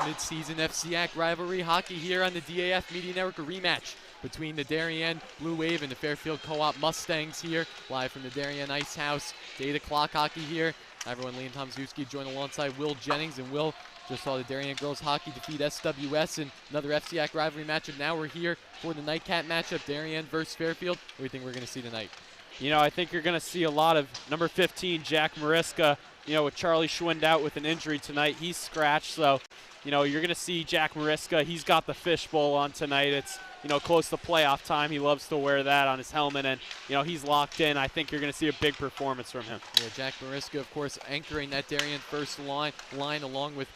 mid-season FCIAC rivalry hockey here on the DAF Media Network, a rematch between the Darien Blue Wave and the Fairfield Co-op Mustangs here, live from the Darien Ice House. It's 8 o'clock hockey here. Everyone, Liam Tomaszewski joined alongside Will Jennings, and Will just saw the Darien girls hockey defeat SWS in another FCIAC rivalry matchup. Now we're here for the nightcap matchup, Darien versus Fairfield. What do you think we're going to see tonight? You know, I think you're going to see a lot of number 15, Jack Mariska. You know, with Charlie Schwind out with an injury tonight, he's scratched. So, you know, you're going to see Jack Mariska. He's got the fishbowl on tonight. It's, you know, close to playoff time. He loves to wear that on his helmet, and, you know, he's locked in. I think you're going to see a big performance from him. Yeah, Jack Mariska, of course, anchoring that Darien first line along with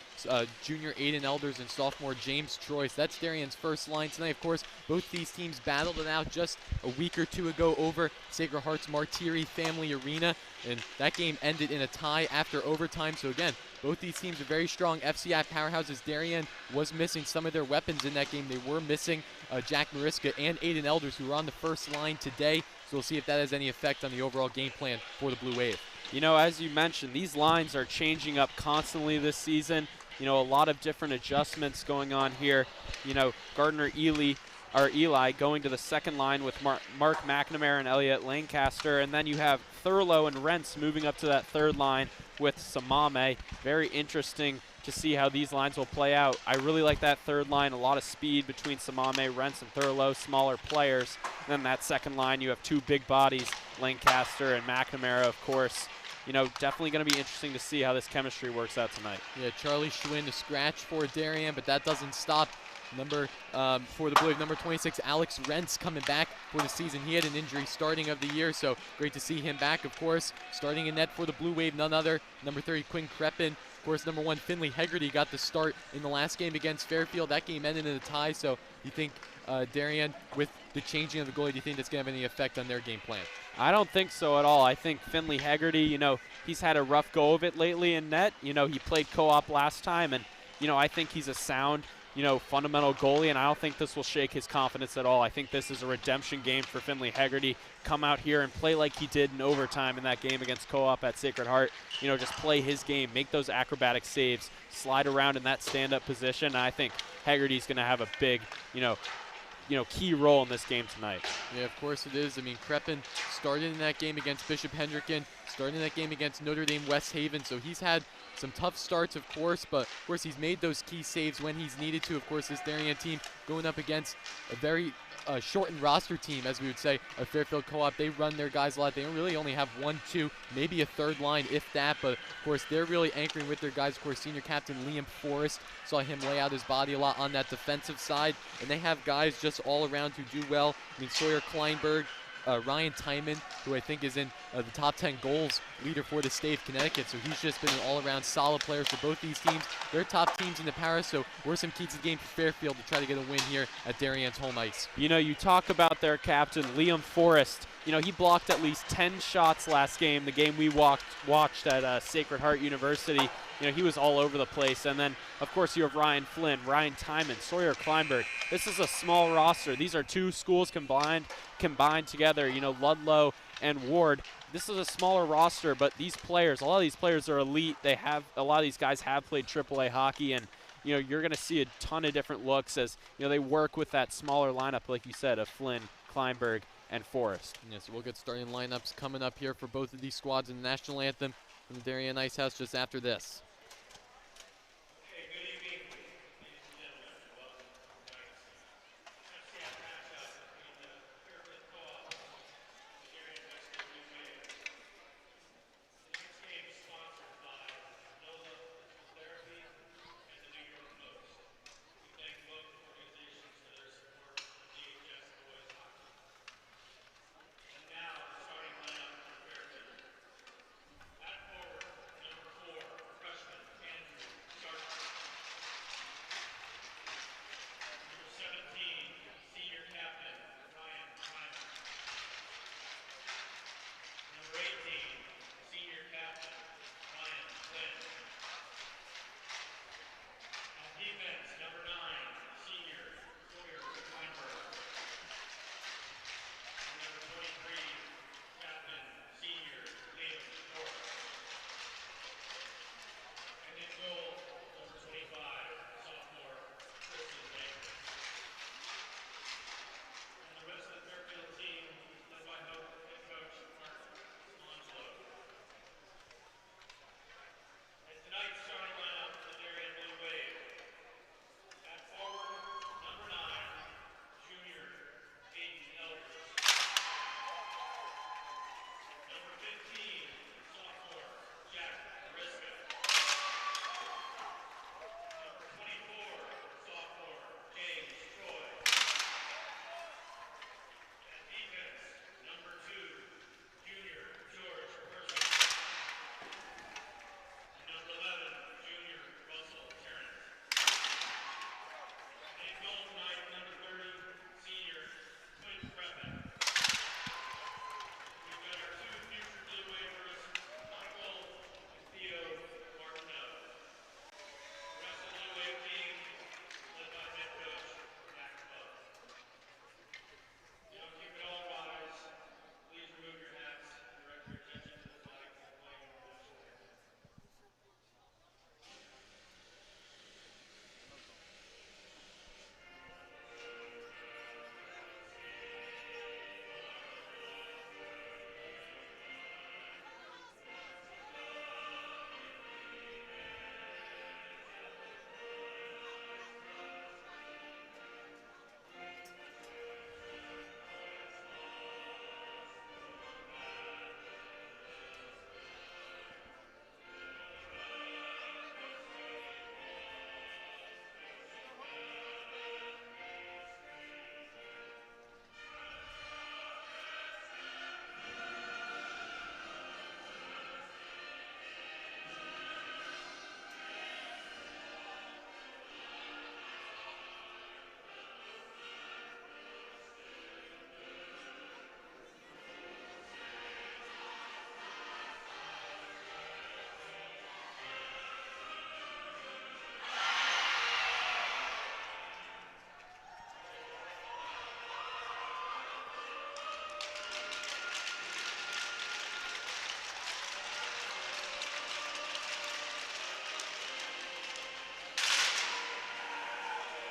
junior Aiden Elders and sophomore James Troyce. That's Darien's first line tonight. Of course, both these teams battled it out just a week or two ago over Sacred Heart's Martiri Family Arena, and that game ended in a tie after overtime. So again, both these teams are very strong FCIAC powerhouses. Darien was missing some of their weapons in that game. They were missing Jack Mariska and Aiden Elders, who were on the first line today. So we'll see if that has any effect on the overall game plan for the Blue Wave. You know, as you mentioned, these lines are changing up constantly this season. You know, a lot of different adjustments going on here. You know, Gardner Eli going to the second line with Mark McNamara and Elliot Lancaster. And then you have Thurlow and Rentz moving up to that third line with Samame. Very interesting to see how these lines will play out. I really like that third line, a lot of speed between Samame, Rentz, and Thurlow, smaller players. And then that second line, you have two big bodies, Lancaster and McNamara, of course. You know, definitely going to be interesting to see how this chemistry works out tonight. Yeah, Charlie Schwind, a scratch for Darien, but that doesn't stop for the Blue Wave, number 26, Alex Rentz, coming back for the season. He had an injury starting of the year, so great to see him back, of course. Starting in net for the Blue Wave, none other, number 30, Quinn Kreppen. Of course, number 1, Finley Hegarty got the start in the last game against Fairfield. That game ended in a tie, so you think Darien, with the changing of the goalie, do you think that's going to have any effect on their game plan? I don't think so at all. I think Finley Hegarty, you know, he's had a rough go of it lately in net. You know, he played co-op last time, and, you know, I think he's a sound, you know, fundamental goalie, and I don't think this will shake his confidence at all. I think this is a redemption game for Finley Hegarty. Come out here and play like he did in overtime in that game against Co-op at Sacred Heart. You know, just play his game, make those acrobatic saves, slide around in that stand-up position. And I think Hegarty's going to have a big, you know, key role in this game tonight. Yeah, of course it is. I mean, Kreppen started in that game against Bishop Hendricken, started in that game against Notre Dame West Haven, so he's had some tough starts, of course, but of course he's made those key saves when he's needed to. Of course, this Darien team going up against a very shortened roster team, as we would say, a Fairfield Co-op. They run their guys a lot. They really only have 1, 2, maybe a third line, if that, but of course they're really anchoring with their guys. Of course, senior captain Liam Forrest, saw him lay out his body a lot on that defensive side, and they have guys just all around who do well. I mean, Sawyer Kleinberg, Ryan Timon, who I think is in the top 10 goals leader for the state of Connecticut, so he's just been an all-around solid player for both these teams. They're top teams in the Paris, so we're some keys to the game for Fairfield to try to get a win here at Darien's home ice. You know, you talk about their captain, Liam Forrest. You know, he blocked at least 10 shots last game, the game we watched at Sacred Heart University. You know, he was all over the place. And then, of course, you have Ryan Flynn, Ryan Timon, Sawyer Kleinberg. This is a small roster. These are two schools combined together, you know, Ludlow and Ward. This is a smaller roster, but these players, a lot of these players are elite. A lot of these guys have played AAA hockey, and, you know, you're going to see a ton of different looks as, you know, they work with that smaller lineup, like you said, of Flynn, Kleinberg, and Forrest. Yes, we'll get starting lineups coming up here for both of these squads in the national anthem from the Darien Ice House just after this.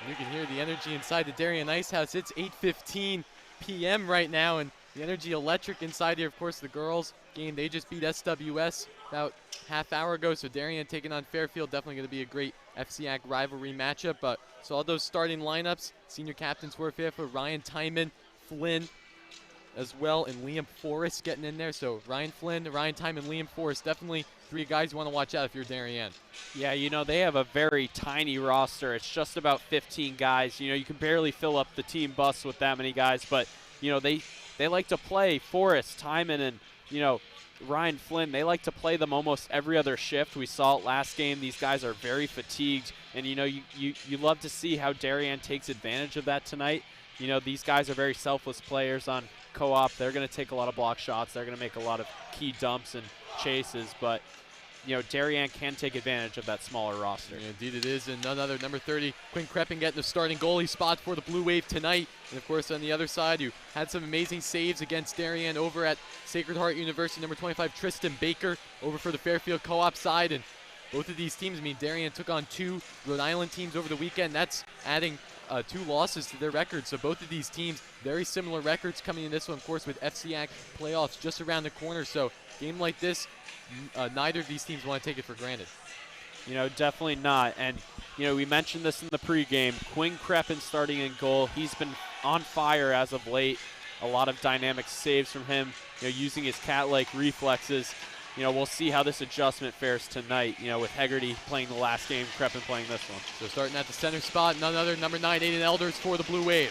You can hear the energy inside the Darien Ice House. It's 8:15 p.m. right now, and the energy electric inside here. Of course, the girls game, they just beat SWS about half hour ago, so Darien taking on Fairfield, definitely going to be a great FCIAC rivalry matchup. But so all those starting lineups, senior captains for Fairfield, Ryan Timon, Flynn as well, and Liam Forrest getting in there. So Ryan Flynn, Ryan Timon, Liam Forrest, definitely three guys you want to watch out if you're Darien. Yeah, you know, they have a very tiny roster. It's just about 15 guys. You know, you can barely fill up the team bus with that many guys, but, you know, they like to play Forrest, Timon, and, you know, Ryan Flynn. They like to play them almost every other shift. We saw it last game. These guys are very fatigued, and, you know, you love to see how Darien takes advantage of that tonight. You know, these guys are very selfless players on co-op. They're going to take a lot of block shots. They're going to make a lot of key dumps and chases, but, you know, Darien can take advantage of that smaller roster. Yeah, indeed it is, and none other, number 30, Quinn Kreppen getting the starting goalie spot for the Blue Wave tonight. And, of course, on the other side, you had some amazing saves against Darien over at Sacred Heart University. Number 25, Tristan Baker, over for the Fairfield co-op side. And both of these teams, I mean, Darien took on two Rhode Island teams over the weekend. That's adding 2 losses to their record. So both of these teams, very similar records coming in this one, of course, with FCIAC playoffs just around the corner. So game like this, neither of these teams want to take it for granted. You know, definitely not. And, you know, we mentioned this in the pregame. Quinn Kreppen starting in goal. He's been on fire as of late. A lot of dynamic saves from him, you know, using his cat-like reflexes. You know, we'll see how this adjustment fares tonight, you know, with Hegarty playing the last game, Kreppen playing this one. So starting at the center spot, none other, number 9, Aiden Elders for the Blue Wave.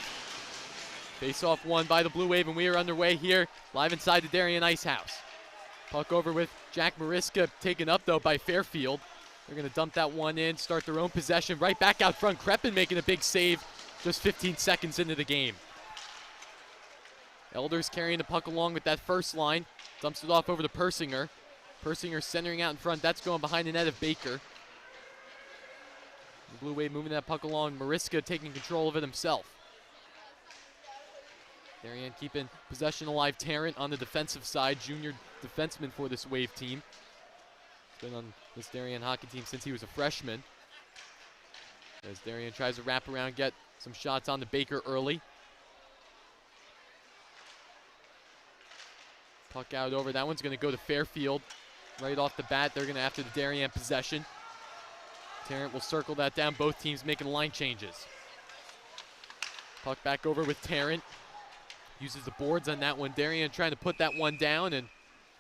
Face-off won by the Blue Wave, and we are underway here, live inside the Darien Ice House. Puck over with Jack Mariska, taken up, though, by Fairfield. They're going to dump that one in, start their own possession. Right back out front, Kreppen making a big save just 15 seconds into the game. Elders carrying the puck along with that first line. Dumps it off over to Persinger. Persinger centering out in front. That's going behind the net of Baker. The Blue Wave moving that puck along. Mariska taking control of it himself. Darien keeping possession alive. Tarrant on the defensive side, junior defenseman for this Wave team. He's been on this Darien hockey team since he was a freshman. As Darien tries to wrap around, get some shots on the Baker early. Puck out over. That one's going to go to Fairfield. Right off the bat, they're going to after the Darien possession. Tarrant will circle that down. Both teams making line changes. Puck back over with Tarrant. Uses the boards on that one. Darien trying to put that one down, and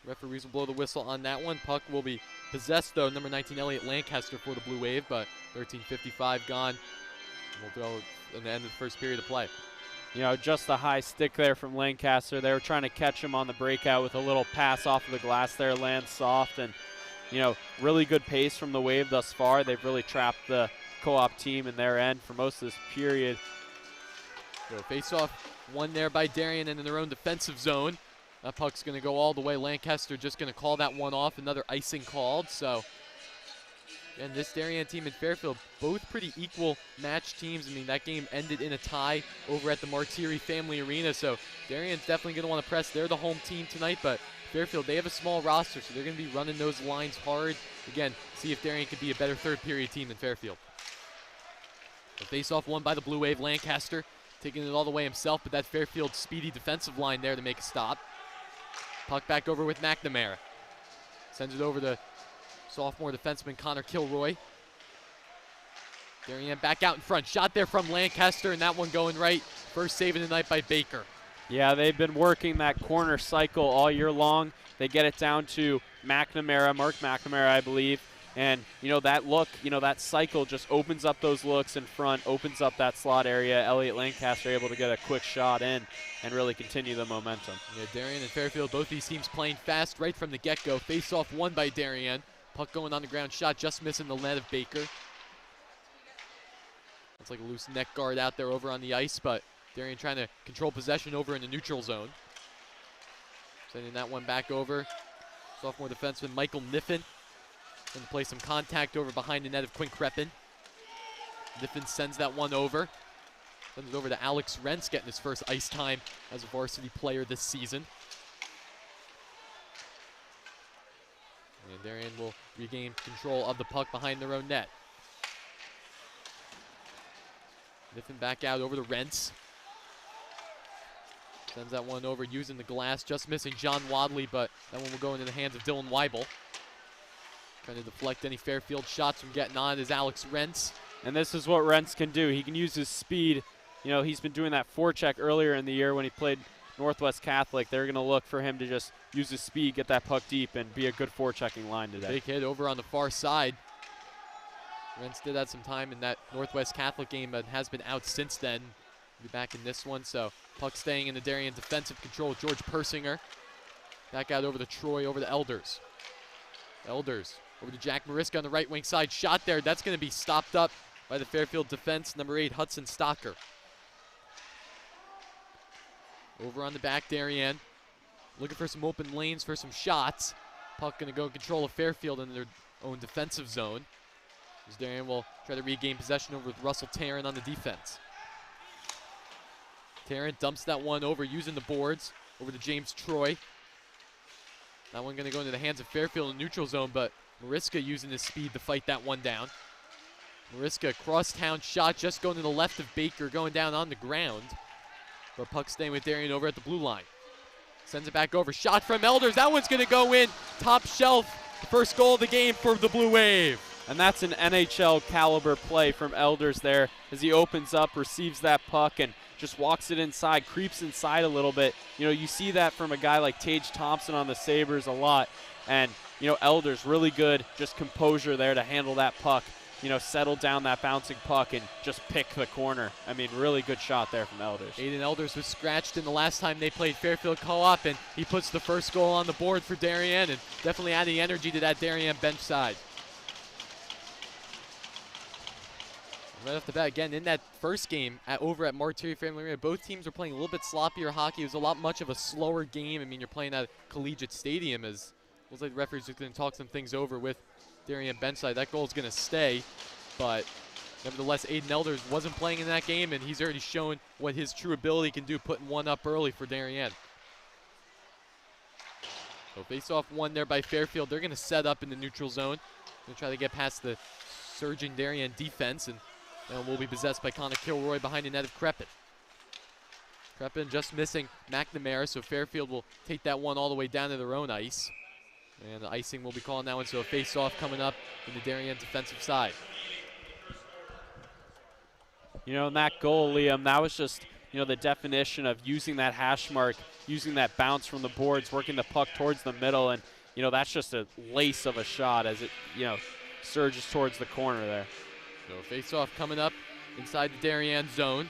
referees will blow the whistle on that one. Puck will be possessed, though. Number 19, Elliot Lancaster for the Blue Wave, but 13:55 gone. We'll throw in the end of the first period of play. You know, just a high stick there from Lancaster. They were trying to catch him on the breakout with a little pass off of the glass there, lands soft, and, you know, really good pace from the Wave thus far. They've really trapped the co-op team in their end for most of this period. So face-off one there by Darien and in their own defensive zone. That puck's going to go all the way. Lancaster just going to call that one off. Another icing called. So, and this Darien team and Fairfield, both pretty equal match teams. I mean, that game ended in a tie over at the Martiri Family Arena. So Darien's definitely going to want to press. They're the home team tonight, but Fairfield, they have a small roster, so they're going to be running those lines hard. Again, see if Darien could be a better third period team than Fairfield. The face-off won by the Blue Wave. Lancaster taking it all the way himself, but that Fairfield speedy defensive line there to make a stop. Puck back over with McNamara. Sends it over to sophomore defenseman Connor Kilroy. Darien back out in front. Shot there from Lancaster, and that one going right. First save of the night by Baker. Yeah, they've been working that corner cycle all year long. They get it down to McNamara, Mark McNamara, I believe. And, you know, that look, you know, that cycle just opens up those looks in front, opens up that slot area. Elliot Lancaster able to get a quick shot in and really continue the momentum. Yeah, Darien and Fairfield, both these teams playing fast right from the get-go. Face-off won by Darien. Puck going on the ground, shot just missing the net of Baker. It's like a loose neck guard out there over on the ice, but Darien trying to control possession over in the neutral zone. Sending that one back over. Sophomore defenseman Michael Niffen. Going to play some contact over behind the net of Quinn Kreppen. Niffen sends that one over. Sends it over to Alex Rentz, getting his first ice time as a varsity player this season. And Darien will regain control of the puck behind their own net. Niffin back out over to Rents. Sends that one over using the glass, just missing John Wadley, but that one will go into the hands of Dylan Weibel. Trying to deflect any Fairfield shots from getting on is Alex Rents. And this is what Rents can do. He can use his speed. You know, he's been doing that forecheck earlier in the year when he played Northwest Catholic. They're going to look for him to just use his speed, get that puck deep, and be a good forechecking line today. Big hit over on the far side. Rents did have some time in that Northwest Catholic game, but has been out since then. Be back in this one, so puck staying in the Darien defensive control with George Persinger. Back out over to Troy, over to Elders. Elders over to Jack Mariska on the right wing side. Shot there. That's going to be stopped up by the Fairfield defense, number 8, Hudson Stocker. Over on the back, Darien. Looking for some open lanes for some shots. Puck going to go in control of Fairfield in their own defensive zone. As Darien will try to regain possession over with Russell Tarrant on the defense. Tarrant dumps that one over using the boards. Over to James Troy. That one going to go into the hands of Fairfield in neutral zone, but Mariska using his speed to fight that one down. Mariska cross-town shot just going to the left of Baker, going down on the ground. But puck staying with Darien over at the blue line. Sends it back over. Shot from Elders. That one's going to go in. Top shelf. The first goal of the game for the Blue Wave. And that's an NHL caliber play from Elders there as he opens up, receives that puck, and just walks it inside, creeps inside a little bit. You know, you see that from a guy like Tage Thompson on the Sabres a lot. And, you know, Elders really good, just composure there to handle that puck. You know, settle down that bouncing puck and just pick the corner. I mean, really good shot there from Elders. Aiden Elders was scratched in the last time they played Fairfield Co-op, and he puts the first goal on the board for Darien and definitely adding energy to that Darien bench side. Right off the bat, again, in that first game over at Martyr Family Arena, both teams were playing a little bit sloppier hockey. It was a lot much of a slower game. I mean, you're playing at a collegiate stadium. As it looks like the referees are going to talk some things over with Darien benchside. That goal is going to stay, but nevertheless, Aiden Elders wasn't playing in that game, and he's already shown what his true ability can do, putting one up early for Darien. So face-off one there by Fairfield. They're going to set up in the neutral zone. Going to try to get past the surging Darien defense, and now will be possessed by Connor Kilroy behind the net of Crepin. Crepin just missing McNamara, so Fairfield will take that one all the way down to their own ice. And the icing will be called now, and so a face-off coming up in the Darien defensive side. You know, in that goal, Liam, that was just, you know, the definition of using that hash mark, using that bounce from the boards, working the puck towards the middle, and, you know, that's just a lace of a shot as it, you know, surges towards the corner there. So face-off coming up inside the Darien zone.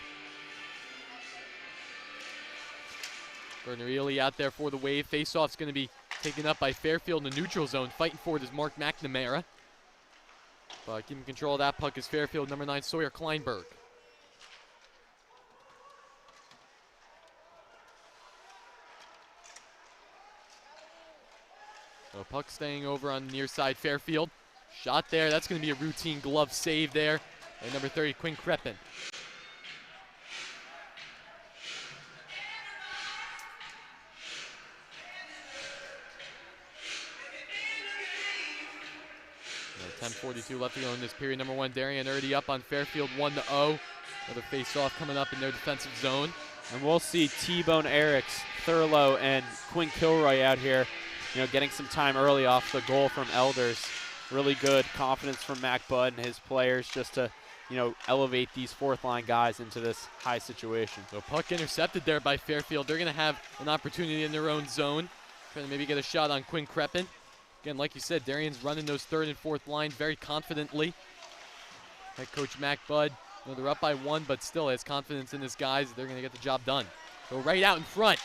Gardner Ely out there for the Wave. Face-off's going to be taken up by Fairfield in the neutral zone. Fighting for it is Mark McNamara. But keeping control of that puck is Fairfield, number 9, Sawyer Kleinberg. So puck staying over on the near side, Fairfield. Shot there, that's going to be a routine glove save there. And number 30, Quinn Crepin. Now 10:42 left to go in this period. Number 1, Darien already up on Fairfield 1-0. Another face-off coming up in their defensive zone. And we'll see T-Bone Eriks, Thurlow, and Quinn Kilroy out here, you know, getting some time early off the goal from Elders. Really good confidence from Mac Budd and his players just to, you know, elevate these fourth-line guys into this high situation. So puck intercepted there by Fairfield. They're going to have an opportunity in their own zone. Trying to maybe get a shot on Quinn Crepin. Again, like you said, Darien's running those third and fourth lines very confidently. Head coach Mac Budd, you know, they're up by 1, but still has confidence in his guys. They're going to get the job done. So right out in front.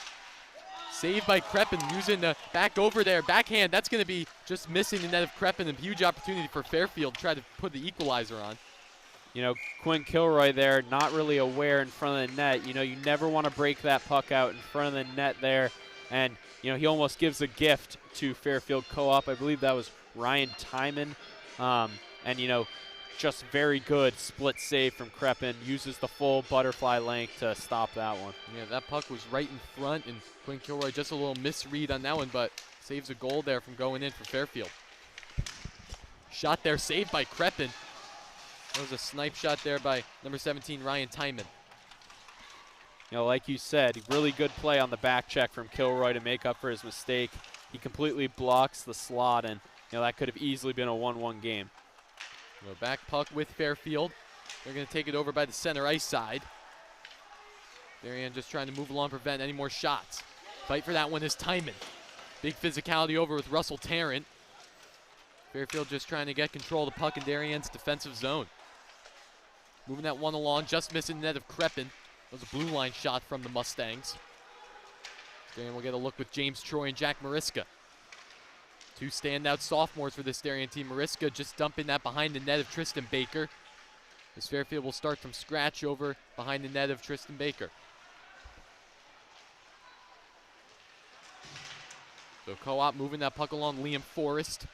Saved by Crepin, using the back over there. Backhand, that's going to be just missing the net of Crepin. A huge opportunity for Fairfield to try to put the equalizer on. You know, Quinn Kilroy there, not really aware in front of the net. You know, you never want to break that puck out in front of the net there. And, you know, he almost gives a gift to Fairfield Co-op. I believe that was Ryan Timon. And, you know, just very good split save from Crepin. Uses the full butterfly length to stop that one. Yeah, that puck was right in front, and Quinn Kilroy just a little misread on that one, but saves a goal there from going in for Fairfield. Shot there, saved by Crepin. That was a snipe shot there by number 17, Ryan Tyman. You know, like you said, really good play on the back check from Kilroy to make up for his mistake. He completely blocks the slot, and you know that could have easily been a 1-1 game. So back puck with Fairfield. They're going to take it over by the center ice side. Darien just trying to move along, prevent any more shots. Fight for that one is Tyman. Big physicality over with Russell Tarrant. Fairfield just trying to get control of the puck in Darien's defensive zone. Moving that one along, just missing the net of Crepin. That was a blue line shot from the Mustangs. Darien will get a look with James Troy and Jack Mariska. Two standout sophomores for this Darien team. Mariska just dumping that behind the net of Tristan Baker. As Fairfield will start from scratch over behind the net of Tristan Baker. So Co-op moving that puck along, Liam Forrest.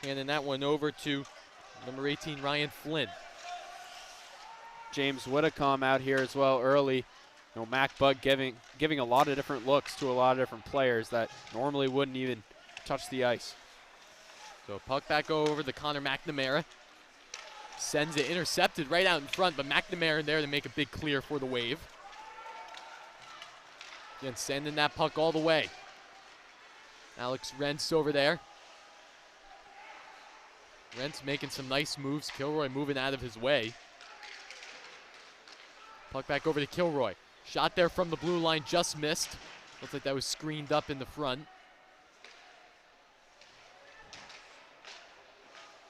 Handing that one over to number 18, Ryan Flynn. James Whitacombe out here as well early. You know, Mac Bug giving a lot of different looks to a lot of different players that normally wouldn't even touch the ice. So puck back over to Connor McNamara. Sends it intercepted right out in front, but McNamara there to make a big clear for the Wave. Again, sending that puck all the way. Alex Rentz over there. Rentz making some nice moves. Kilroy moving out of his way. Puck back over to Kilroy. Shot there from the blue line, just missed. Looks like that was screened up in the front.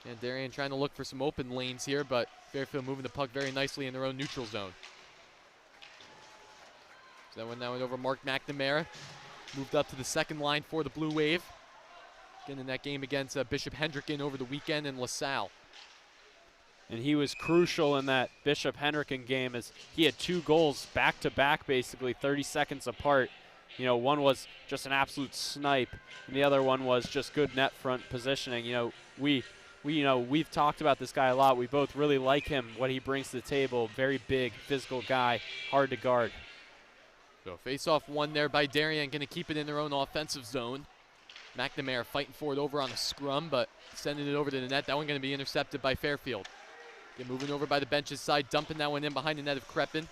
And Darien trying to look for some open lanes here, but Fairfield moving the puck very nicely in their own neutral zone. So that one now went over Mark McNamara. Moved up to the second line for the Blue Wave. Again in that game against Bishop Hendricken over the weekend in LaSalle. And he was crucial in that Bishop Hendricken game as he had 2 goals back-to-back basically 30 seconds apart. You know, one was just an absolute snipe, and the other one was just good net front positioning. You know, we've talked about this guy a lot. We both really like him, what he brings to the table. Very big, physical guy, hard to guard. So face-off one there by Darien, going to keep it in their own offensive zone. McNamara fighting for it over on a scrum, but sending it over to the net. That one going to be intercepted by Fairfield. Again, moving over by the bench's side, dumping that one in behind the net of Crepin.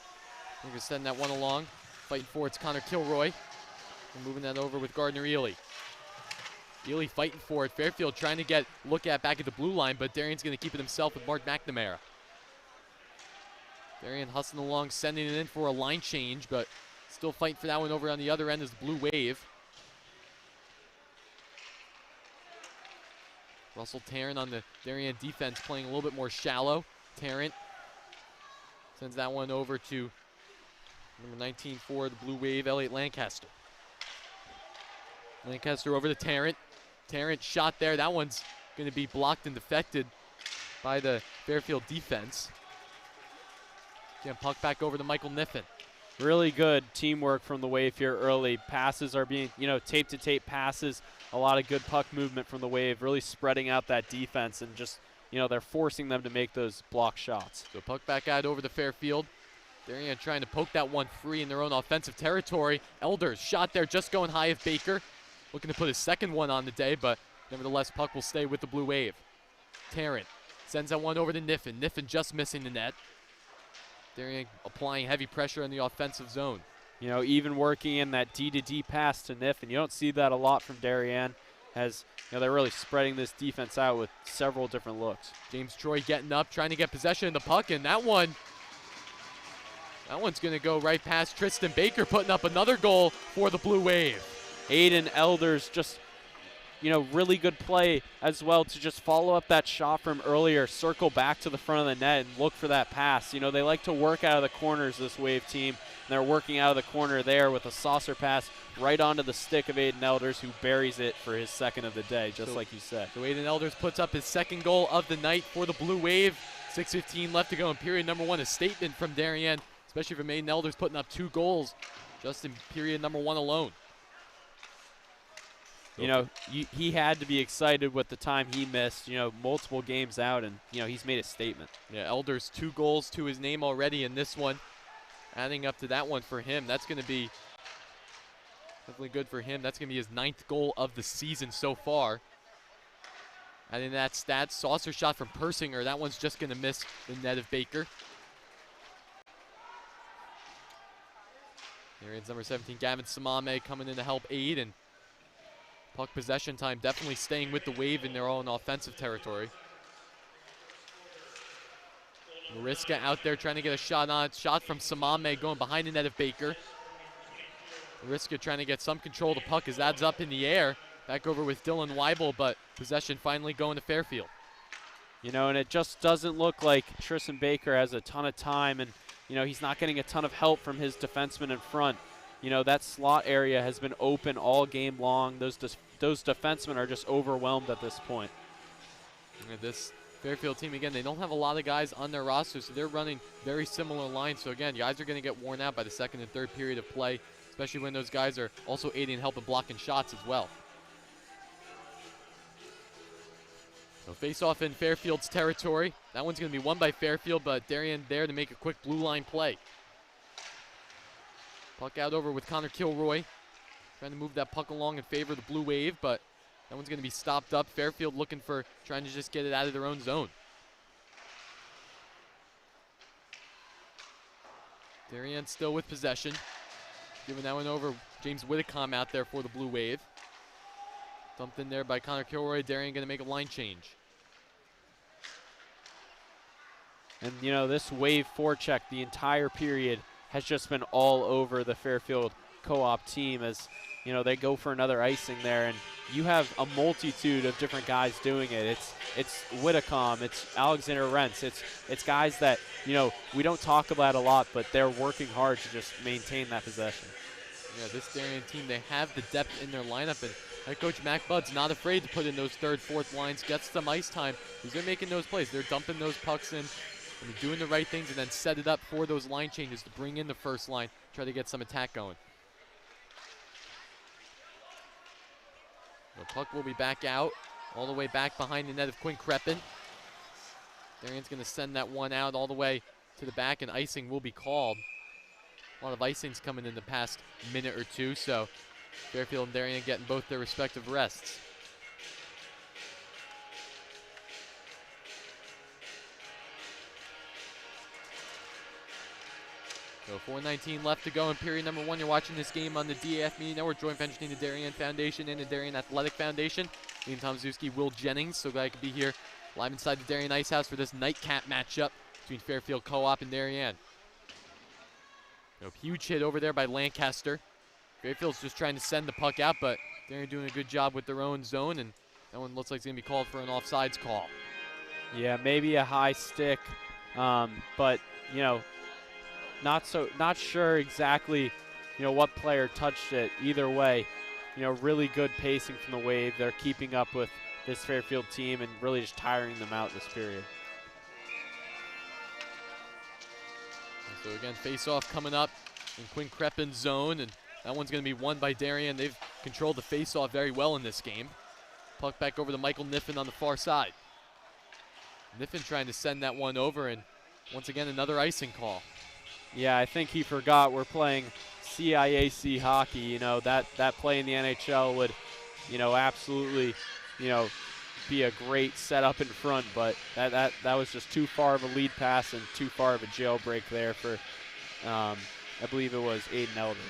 We're going to send that one along. Fighting for it's Connor Kilroy. And moving that over with Gardner Ely. Ely fighting for it. Fairfield trying to look back at the blue line, but Darien's going to keep it himself with Mark McNamara. Darien hustling along, sending it in for a line change, but still fighting for that one over on the other end is the Blue Wave. Russell Tarrant on the Darien defense playing a little bit more shallow. Tarrant sends that one over to number 19 for the Blue Wave, Elliot Lancaster. Lancaster over to Tarrant. Tarrant shot there. That one's going to be blocked and deflected by the Fairfield defense. Again, puck back over to Michael Niffen. Really good teamwork from the Wave here early. Passes are being, tape-to-tape passes. A lot of good puck movement from the Wave, really spreading out that defense and just, they're forcing them to make those block shots. So puck back out over to Fairfield. Darien trying to poke that one free in their own offensive territory. Elders shot there, just going high of Baker. Looking to put his second one on the day, but nevertheless, puck will stay with the Blue Wave. Tarrant sends that one over to Niffen. Niffen just missing the net. Darien applying heavy pressure in the offensive zone. Even working in that D-to-D pass to Niffen. You don't see that a lot from Darien, as they're really spreading this defense out with several different looks. James Troy getting up, trying to get possession of the puck, and that one's going to go right past Tristan Baker, putting up another goal for the Blue Wave. Aiden Elders just, really good play as well to just follow up that shot from earlier, circle back to the front of the net and look for that pass. They like to work out of the corners, this Wave team, and they're working out of the corner there with a saucer pass right onto the stick of Aiden Elders, who buries it for his second of the day, just like you said. So Aiden Elders puts up his second goal of the night for the Blue Wave. 6:15 left to go in period number 1. A statement from Darien, especially from Aiden Elders putting up 2 goals just in period number 1 alone. He had to be excited with the time he missed, multiple games out, and, he's made a statement. Yeah, Elders 2 goals to his name already in this one. Adding up to that one for him, that's going to be definitely good for him. That's going to be his 9th goal of the season so far. Adding that stat, saucer shot from Persinger. That one's just going to miss the net of Baker. Darien's number 17, Gavin Samame, coming in to help aid, and puck possession time definitely staying with the Wave in their own offensive territory. Mariska out there trying to get a shot on it. Shot from Samame going behind the net of Baker. Mariska trying to get some control of the puck as that's up in the air. Back over with Dylan Weibel, but possession finally going to Fairfield. You know, and it just doesn't look like Tristan Baker has a ton of time, and, you know, he's not getting a ton of help from his defenseman in front. You know, that slot area has been open all game long. Those defensemen are just overwhelmed at this point. This Fairfield team, again, they don't have a lot of guys on their roster, so they're running very similar lines. So, again, guys are going to get worn out by the second and third period of play, especially when those guys are also aiding and helping blocking shots as well. So face-off in Fairfield's territory. That one's going to be won by Fairfield, but Darien there to make a quick blue line play. Puck out over with Connor Kilroy. Trying to move that puck along in favor of the Blue Wave, but that one's going to be stopped up. Fairfield looking for trying to just get it out of their own zone. Darien still with possession. Giving that one over. James Whitcomb out there for the Blue Wave. Dumped in there by Connor Kilroy. Darien going to make a line change. And, you know, this Wave forecheck the entire period has just been all over the Fairfield co-op team as, you know, they go for another icing there. And you have a multitude of different guys doing it. It's Whitcomb, it's Alexander Rentz. It's guys that, you know, we don't talk about a lot, but they're working hard to just maintain that possession. Yeah, this Darien team, they have the depth in their lineup, and head coach Mac Budd's not afraid to put in those third, fourth lines, gets some ice time because they're making those plays. They're dumping those pucks in, and they're doing the right things and then set it up for those line changes to bring in the first line, try to get some attack going. The puck will be back out, all the way back behind the net of Quinn Kreppen. Darien's going to send that one out all the way to the back, and icing will be called. A lot of icings coming in the past minute or two, so Fairfield and Darien getting both their respective rests. So 4:19 left to go in period number one. You're watching this game on the DAF Media Network, joint venture between the Darien Foundation and the Darien Athletic Foundation. Me and Tom Zewski, Will Jennings, so glad I could be here live inside the Darien Ice House for this nightcap matchup between Fairfield Co-op and Darien. Huge hit over there by Lancaster. Fairfield's just trying to send the puck out, but Darien doing a good job with their own zone, and that one looks like it's going to be called for an offsides call. Yeah, maybe a high stick, but, you know, not sure exactly, you know, what player touched it. Either way, you know, really good pacing from the Wave. They're keeping up with this Fairfield team and really just tiring them out this period. So again, face-off coming up in Quinn Kreppen's zone, and that one's going to be won by Darien. They've controlled the face-off very well in this game. Puck back over to Michael Niffen on the far side. Niffen trying to send that one over, and once again, another icing call. Yeah, I think he forgot we're playing CIAC hockey. You know, that play in the NHL would, you know, absolutely, you know, be a great setup in front, but that was just too far of a lead pass and too far of a jailbreak there for, I believe it was Aiden Elders.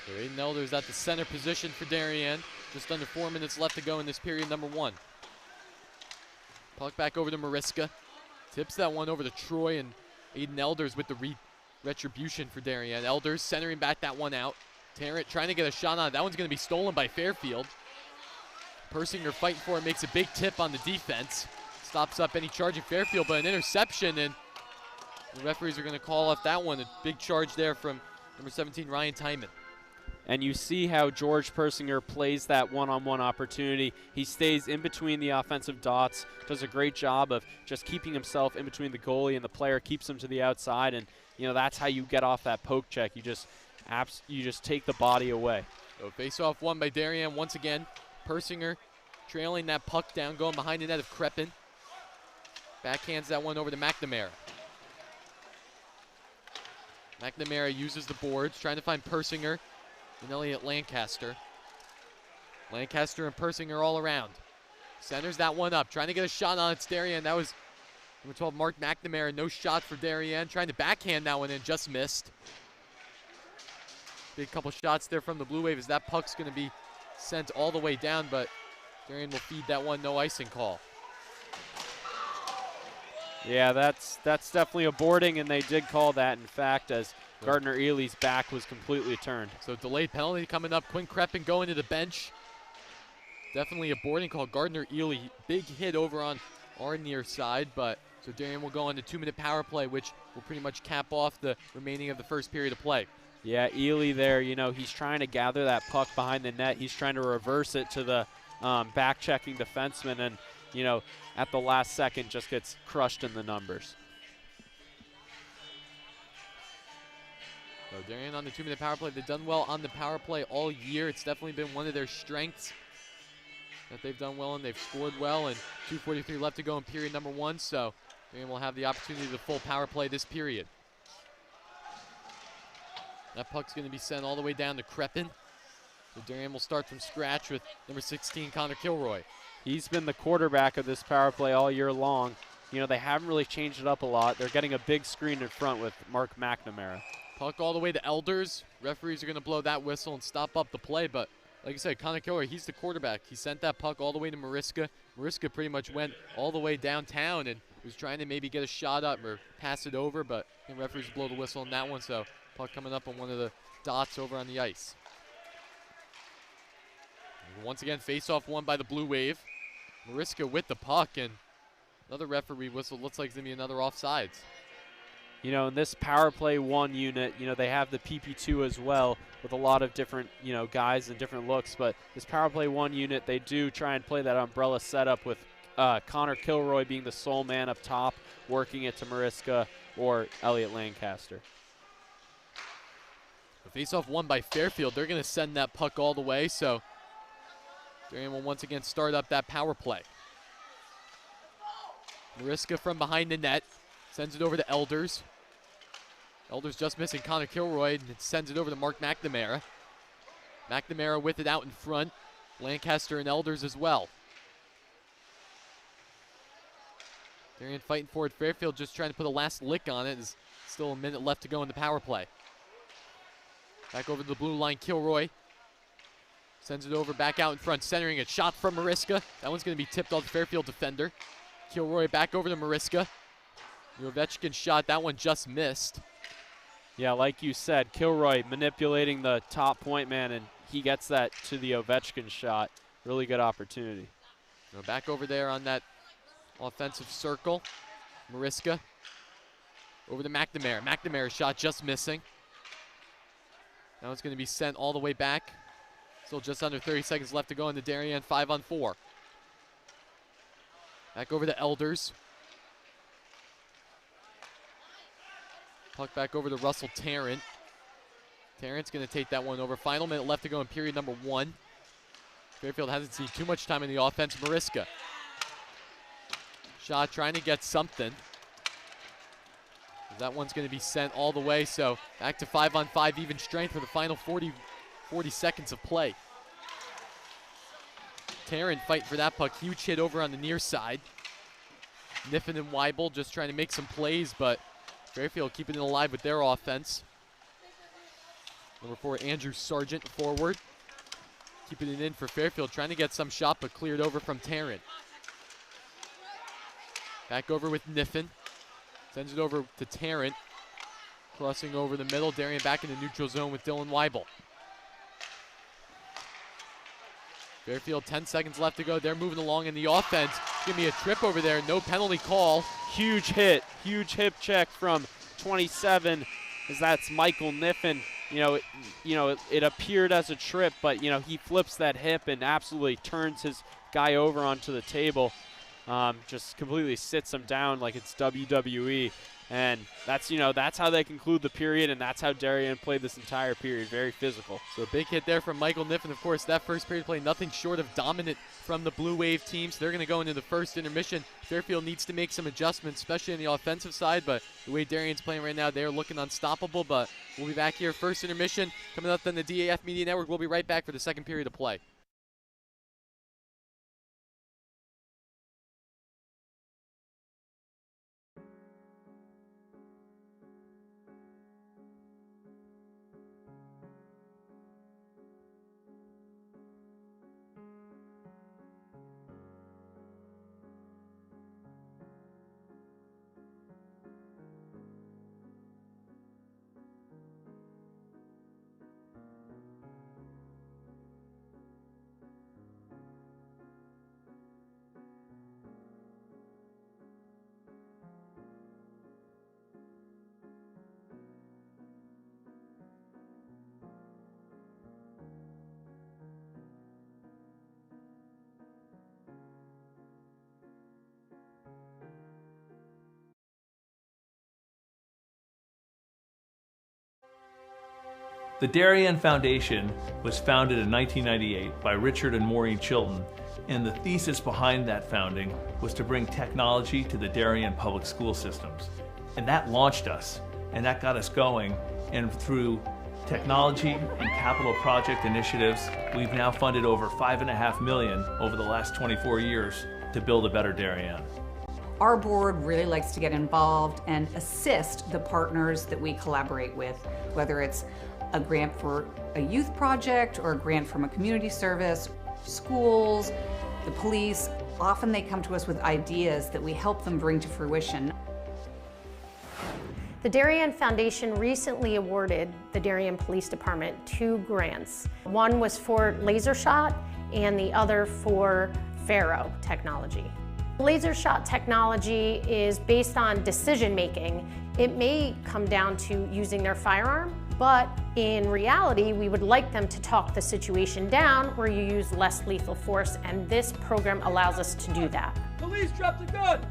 So Aiden Elders at the center position for Darien. Just under 4 minutes left to go in this period number one. Puck back over to Mariska. Tips that one over to Troy, and Aiden Elders with the retribution for Darien. Elders centering back that one out. Tarrant trying to get a shot on it. That one's going to be stolen by Fairfield. Persinger fighting for it, makes a big tip on the defense. Stops up any charging Fairfield, but an interception, and the referees are going to call off that one. A big charge there from number 17, Ryan Tyman. And you see how George Persinger plays that one-on-one opportunity. He stays in between the offensive dots, does a great job of just keeping himself in between the goalie and the player, keeps him to the outside, and, you know, that's how you get off that poke check. You just take the body away. So face-off won by Darien once again. Persinger trailing that puck down, going behind the net of Kreppen. Backhands that one over to McNamara. McNamara uses the boards, trying to find Persinger and Elliott Lancaster. Lancaster and Persinger all around. Centers that one up, trying to get a shot on it. It's Darien. That was number 12, Mark McNamara. No shot for Darien. Trying to backhand that one in, just missed. Big couple shots there from the Blue Wave as that puck's going to be sent all the way down, but Darien will feed that one. No icing call. Yeah, that's definitely a boarding, and they did call that, in fact, as Gardner Ely's back was completely turned. So delayed penalty coming up. Quinn Kreppen going to the bench. Definitely a boarding call. Gardner Ely, big hit over on our near side, but so Darien will go on to 2-minute power play, which will pretty much cap off the remaining of the first period of play. Yeah, Ely there, you know, he's trying to gather that puck behind the net. He's trying to reverse it to the back-checking defenseman, and, you know, at the last second just gets crushed in the numbers. So Darien on the 2-minute power play. They've done well on the power play all year. It's definitely been one of their strengths that they've done well, and they've scored well, and 2:43 left to go in period number 1, so Darien will have the opportunity to full power play this period. That puck's going to be sent all the way down to Kreppen. So Darien will start from scratch with number 16, Connor Kilroy. He's been the quarterback of this power play all year long. You know, they haven't really changed it up a lot. They're getting a big screen in front with Mark McNamara. Puck all the way to Elders. Referees are going to blow that whistle and stop up the play, but like I said, Connor Kilroy, he's the quarterback. He sent that puck all the way to Mariska. Mariska pretty much went all the way downtown and was trying to maybe get a shot up or pass it over, but the referees blow the whistle on that one, so puck coming up on one of the dots over on the ice. And once again, face-off won by the Blue Wave. Mariska with the puck, and another referee whistle. Looks like it's going to be another offsides. You know, in this power play 1 unit, you know, they have the PP2 as well with a lot of different, you know, guys and different looks. But this power play 1 unit, they do try and play that umbrella setup with Connor Kilroy being the sole man up top, working it to Mariska or Elliot Lancaster. The face-off won by Fairfield. They're going to send that puck all the way, so Darien will once again start up that power play. Mariska from behind the net sends it over to Elders. Elders just missing Connor Kilroy and sends it over to Mark McNamara. McNamara with it out in front. Lancaster and Elders as well. Darien fighting for it. Fairfield just trying to put a last lick on it. There's still a minute left to go in the power play. Back over to the blue line, Kilroy. Sends it over, back out in front, centering it. Shot from Mariska. That one's going to be tipped off the Fairfield defender. Kilroy back over to Mariska. The Ovechkin shot, that one just missed. Yeah, like you said, Kilroy manipulating the top point man, and he gets that to the Ovechkin shot. Really good opportunity. Go back over there on that offensive circle. Mariska over to McNamara. McNamara's shot just missing. Now it's going to be sent all the way back. Still just under 30 seconds left to go in the Darien 5-on-4. Back over to Elders. Puck back over to Russell Tarrant. Tarrant's going to take that one over. Final minute left to go in period number 1. Fairfield hasn't seen too much time in the offense. Mariska. Shot trying to get something. That one's going to be sent all the way, so back to 5-on-5 even strength for the final 40 seconds of play. Tarrant fighting for that puck. Huge hit over on the near side. Niffen and Weibel just trying to make some plays, but Fairfield keeping it alive with their offense. Number 4, Andrew Sargent forward. Keeping it in for Fairfield, trying to get some shot, but cleared over from Tarrant. Back over with Niffen. Sends it over to Tarrant. Crossing over the middle. Darien back in the neutral zone with Dylan Weibel. Fairfield, 10 seconds left to go. They're moving along in the offense. Give me a trip over there. No penalty call. Huge hit. Huge hip check from 27, as that's Michael Niffen. It appeared as a trip, but, you know, he flips that hip and absolutely turns his guy over onto the table. Just completely sits him down like it's WWE. And that's how they conclude the period, and that's how Darien played this entire period. Very physical. So a big hit there from Michael Niffen. Of course, that first period play, nothing short of dominant from the Blue Wave team. So they're going to go into the first intermission. Fairfield needs to make some adjustments, especially on the offensive side. But the way Darien's playing right now, they're looking unstoppable. But we'll be back here. First intermission coming up on the DAF Media Network. We'll be right back for the second period of play. The Darien Foundation was founded in 1998 by Richard and Maureen Chilton, and the thesis behind that founding was to bring technology to the Darien public school systems. And that launched us, and that got us going, and through technology and capital project initiatives, we've now funded over $5.5 million over the last 24 years to build a better Darien. Our board really likes to get involved and assist the partners that we collaborate with, whether it's a grant for a youth project or a grant from a community service, schools, the police. Often they come to us with ideas that we help them bring to fruition. The Darien Foundation recently awarded the Darien Police Department 2 grants. One was for laser shot and the other for Faro technology. Laser shot technology is based on decision making. It may come down to using their firearm, but in reality, we would like them to talk the situation down where you use less lethal force, and this program allows us to do that. Police, drop the gun!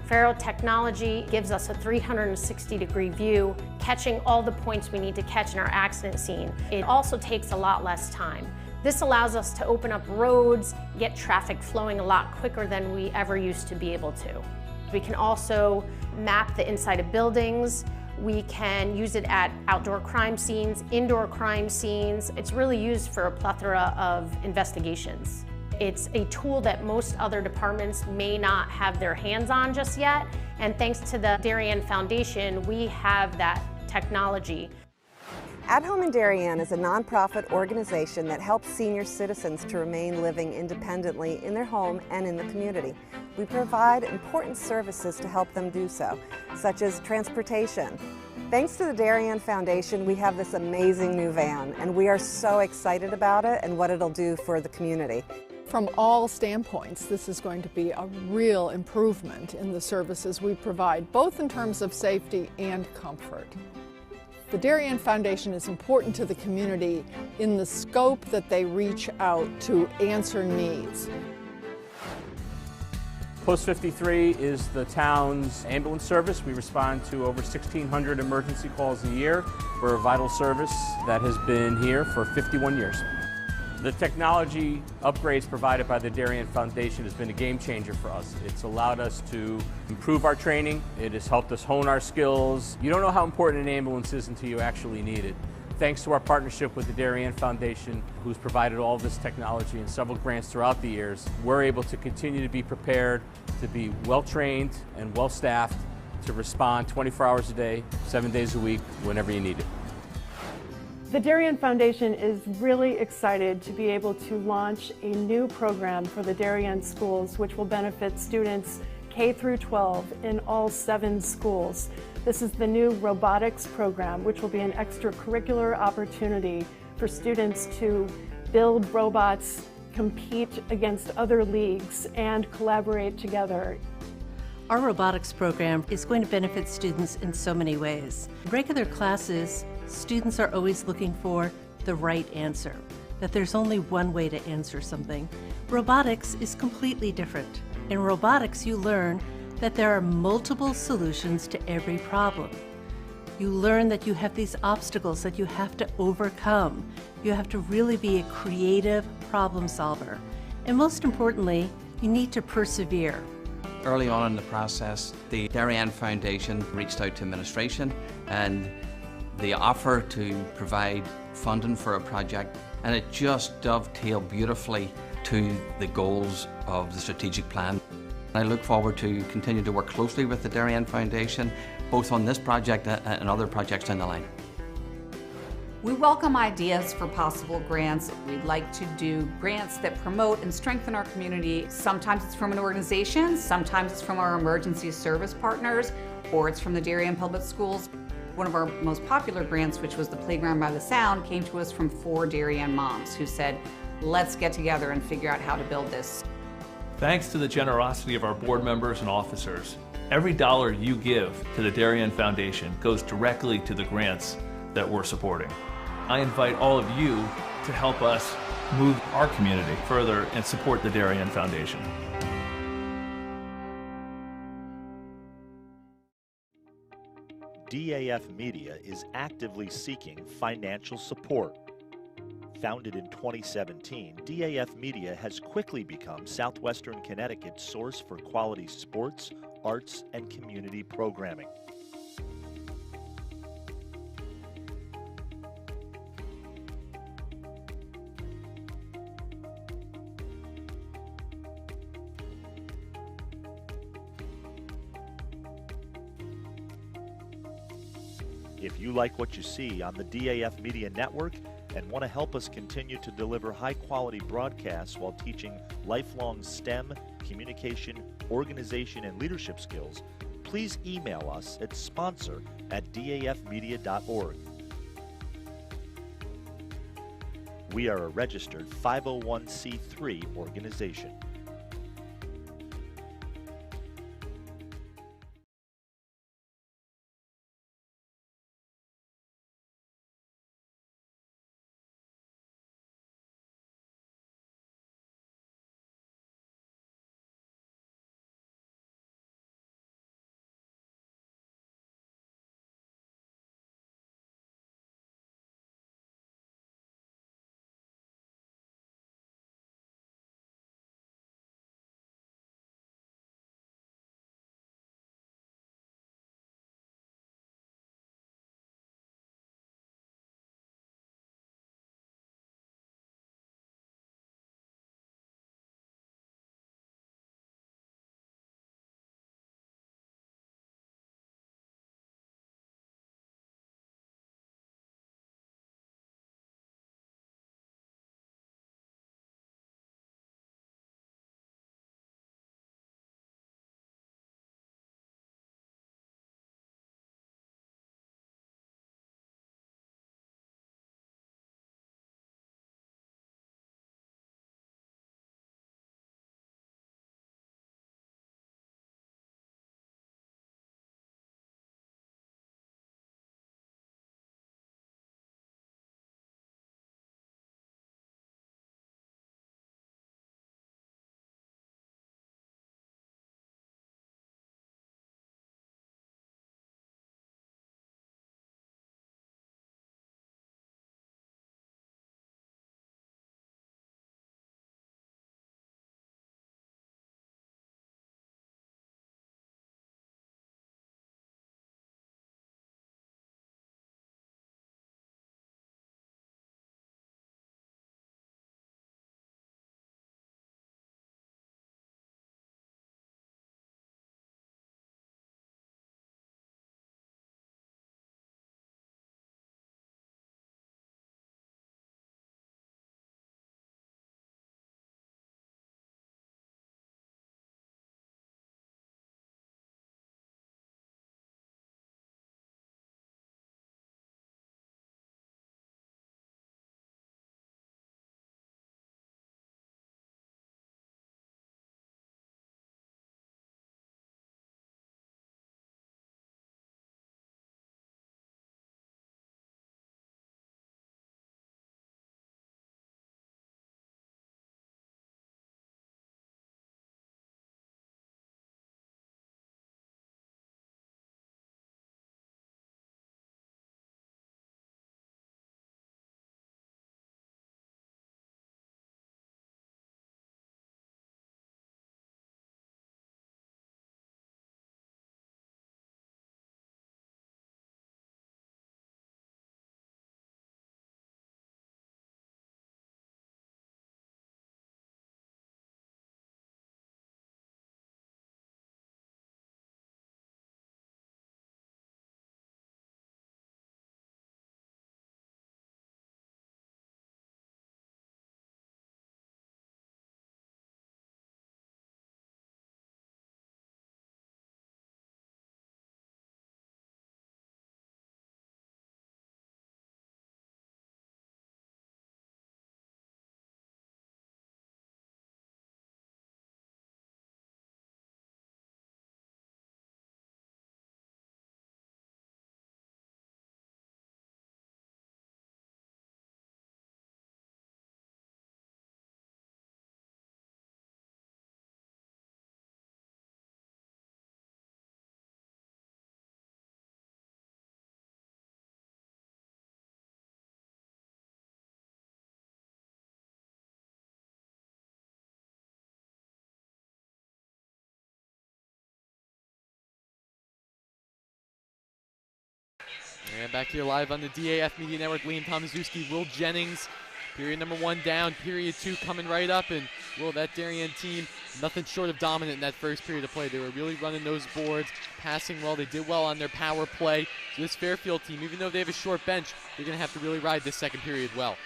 Faro technology gives us a 360-degree view, catching all the points we need to catch in our accident scene. It also takes a lot less time. This allows us to open up roads, get traffic flowing a lot quicker than we ever used to be able to. We can also map the inside of buildings. We can use it at outdoor crime scenes, indoor crime scenes. It's really used for a plethora of investigations. It's a tool that most other departments may not have their hands on just yet, and thanks to the Darien Foundation, we have that technology. At Home in Darien is a nonprofit organization that helps senior citizens to remain living independently in their home and in the community. We provide important services to help them do so, such as transportation. Thanks to the Darien Foundation, we have this amazing new van, and we are so excited about it and what it'll do for the community. From all standpoints, this is going to be a real improvement in the services we provide, both in terms of safety and comfort. The Darien Foundation is important to the community in the scope that they reach out to answer needs. Post 53 is the town's ambulance service. We respond to over 1,600 emergency calls a year. We're a vital service that has been here for 51 years. The technology upgrades provided by the Darien Foundation has been a game changer for us. It's allowed us to improve our training. It has helped us hone our skills. You don't know how important an ambulance is until you actually need it. Thanks to our partnership with the Darien Foundation, who's provided all of this technology and several grants throughout the years, we're able to continue to be prepared, to be well-trained and well-staffed, to respond 24 hours a day, 7 days a week, whenever you need it. The Darien Foundation is really excited to be able to launch a new program for the Darien schools, which will benefit students K through 12 in all 7 schools. This is the new robotics program, which will be an extracurricular opportunity for students to build robots, compete against other leagues, and collaborate together. Our robotics program is going to benefit students in so many ways. In regular classes, students are always looking for the right answer, that there's only one way to answer something. Robotics is completely different. In robotics, you learn that there are multiple solutions to every problem. You learn that you have these obstacles that you have to overcome. You have to really be a creative problem solver. And most importantly, you need to persevere. Early on in the process, the Darien Foundation reached out to administration and the offer to provide funding for a project, and it just dovetailed beautifully to the goals of the strategic plan. I look forward to continue to work closely with the Darien Foundation, both on this project and other projects down the line. We welcome ideas for possible grants. We'd like to do grants that promote and strengthen our community. Sometimes it's from an organization, sometimes it's from our emergency service partners, or it's from the Darien Public Schools. One of our most popular grants, which was the Playground by the Sound, came to us from 4 Darien moms who said, let's get together and figure out how to build this. Thanks to the generosity of our board members and officers, every dollar you give to the Darien Foundation goes directly to the grants that we're supporting. I invite all of you to help us move our community further and support the Darien Foundation. DAF Media is actively seeking financial support. Founded in 2017, DAF Media has quickly become Southwestern Connecticut's source for quality sports, arts, and community programming. If you like what you see on the DAF Media Network and want to help us continue to deliver high-quality broadcasts while teaching lifelong STEM, communication, organization, and leadership skills, please email us at sponsor@dafmedia.org. We are a registered 501c3 organization. And back here live on the DAF Media Network, Liam Tomaszewski, Will Jennings. Period number 1 down, period 2 coming right up, and well, that Darien team, nothing short of dominant in that first period of play. They were really running those boards, passing well. They did well on their power play. So this Fairfield team, even though they have a short bench, they're going to have to really ride this second period well.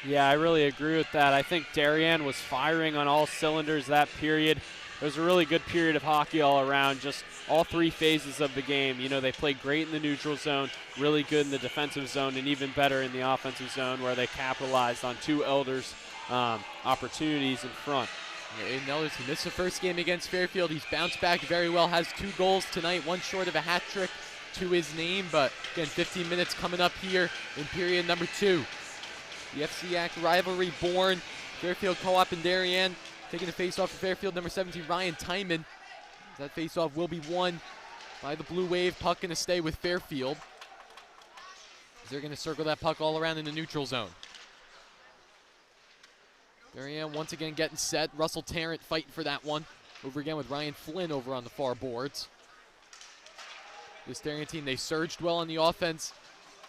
Yeah, I really agree with that. I think Darien was firing on all cylinders that period. It was a really good period of hockey all around, just all 3 phases of the game. You know, they played great in the neutral zone, really good in the defensive zone, and even better in the offensive zone where they capitalized on 2 Elders opportunities in front. Yeah, Aiden Elders, he missed the first game against Fairfield. He's bounced back very well, has 2 goals tonight, 1 short of a hat trick to his name, but again, 15 minutes coming up here in period number 2. The FCIAC rivalry born. Fairfield Co-op and Darien taking the face-off for Fairfield, number 17, Ryan Tyman. That face-off will be won by the Blue Wave. Puck going to stay with Fairfield. They're going to circle that puck all around in the neutral zone. Darien once again getting set. Russell Tarrant fighting for that one. Over again with Ryan Flynn over on the far boards. This Darien team, they surged well on the offense.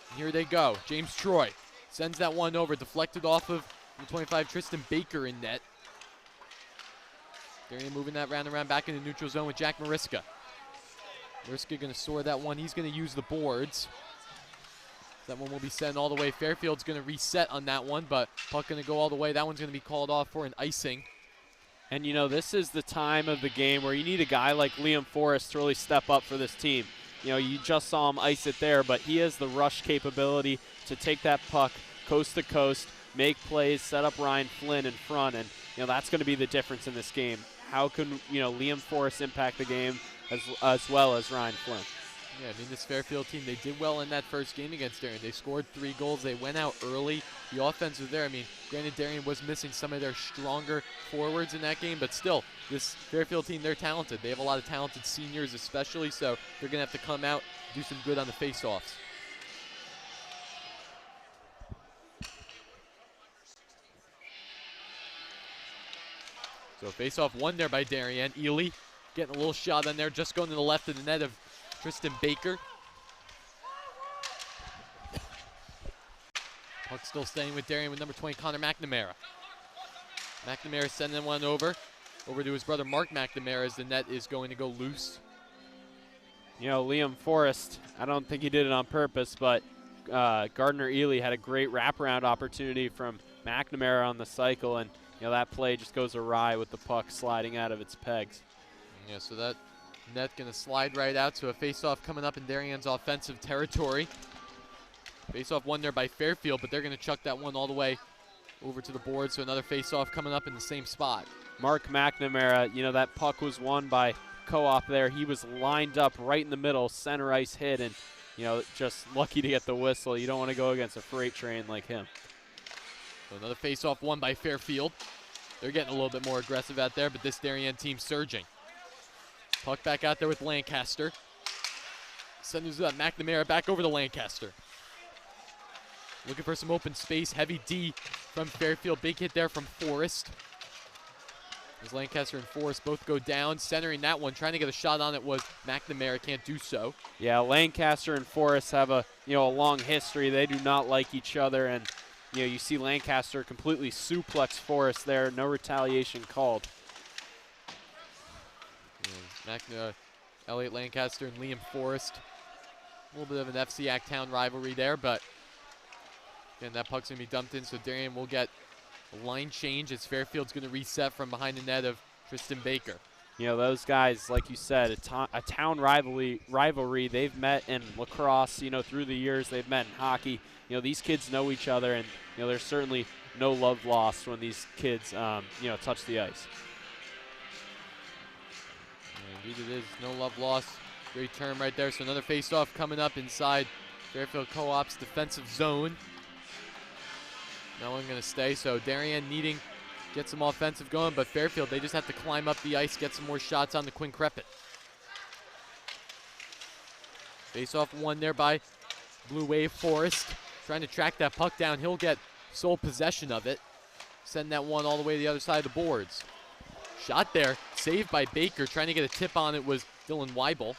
And here they go. James Troy sends that one over, deflected off of number 25, Tristan Baker in net. Darien moving that round and round back in the neutral zone with Jack Mariska. Mariska going to soar that one. He's going to use the boards. That one will be sent all the way. Fairfield's going to reset on that one, but puck going to go all the way. That one's going to be called off for an icing. And, you know, this is the time of the game where you need a guy like Liam Forrest to really step up for this team. You know, you just saw him ice it there, but he has the rush capability to take that puck coast to coast, make plays, set up Ryan Flynn in front, and, you know, that's going to be the difference in this game. How can, you know, Liam Forrest impact the game as well as Ryan Flynn? Yeah, I mean, this Fairfield team, they did well in that first game against Darien. They scored 3 goals. They went out early. The offense was there. I mean, granted, Darien was missing some of their stronger forwards in that game, but still, this Fairfield team, they're talented. They have a lot of talented seniors especially, so they're going to have to come out and do some good on the face-offs. So face-off won there by Darien. Ely getting a little shot on there, just going to the left of the net of Tristan Baker. Puck still staying with Darien with number 20, Connor McNamara. McNamara sending one over to his brother Mark McNamara as the net is going to go loose. You know, Liam Forrest, I don't think he did it on purpose, but Gardner Ely had a great wraparound opportunity from McNamara on the cycle, and you know, that play just goes awry with the puck sliding out of its pegs. Yeah, so that net going to slide right out, so a face-off coming up in Darien's offensive territory. Face-off won there by Fairfield, but they're going to chuck that one all the way over to the board, so another face-off coming up in the same spot. Mark McNamara, you know, that puck was won by Co-op there. He was lined up right in the middle, center ice hit, and, you know, just lucky to get the whistle. You don't want to go against a freight train like him. So another face-off won by Fairfield. They're getting a little bit more aggressive out there, but this Darien team surging. Puck back out there with Lancaster. Sends that McNamara back over to Lancaster. Looking for some open space. Heavy D from Fairfield. Big hit there from Forrest. As Lancaster and Forrest both go down. Centering that one. Trying to get a shot on it was McNamara. Can't do so. Yeah, Lancaster and Forrest have a long history. They do not like each other, and you know, you see Lancaster completely suplex Forrest there. No retaliation called. Elliot Lancaster and Liam Forrest. A little bit of an FCIAC town rivalry there, but again, that puck's going to be dumped in, so Darien will get a line change as Fairfield's going to reset from behind the net of Tristan Baker. You know, those guys, like you said, a town rivalry. They've met in lacrosse, you know, through the years. They've met in hockey. You know, these kids know each other, and, you know, there's certainly no love lost when these kids, you know, touch the ice. Yeah, indeed it is. No love lost. Great term right there. So another face-off coming up inside Fairfield Co-op's defensive zone. No one going to stay, so Darien needing to get some offensive going, but Fairfield, they just have to climb up the ice, get some more shots on the Quinn Crepit. Face-off won there by Blue Wave Forrest. Trying to track that puck down. He'll get sole possession of it. Send that one all the way to the other side of the boards. Shot there. Saved by Baker. Trying to get a tip on it was Dylan Weibel.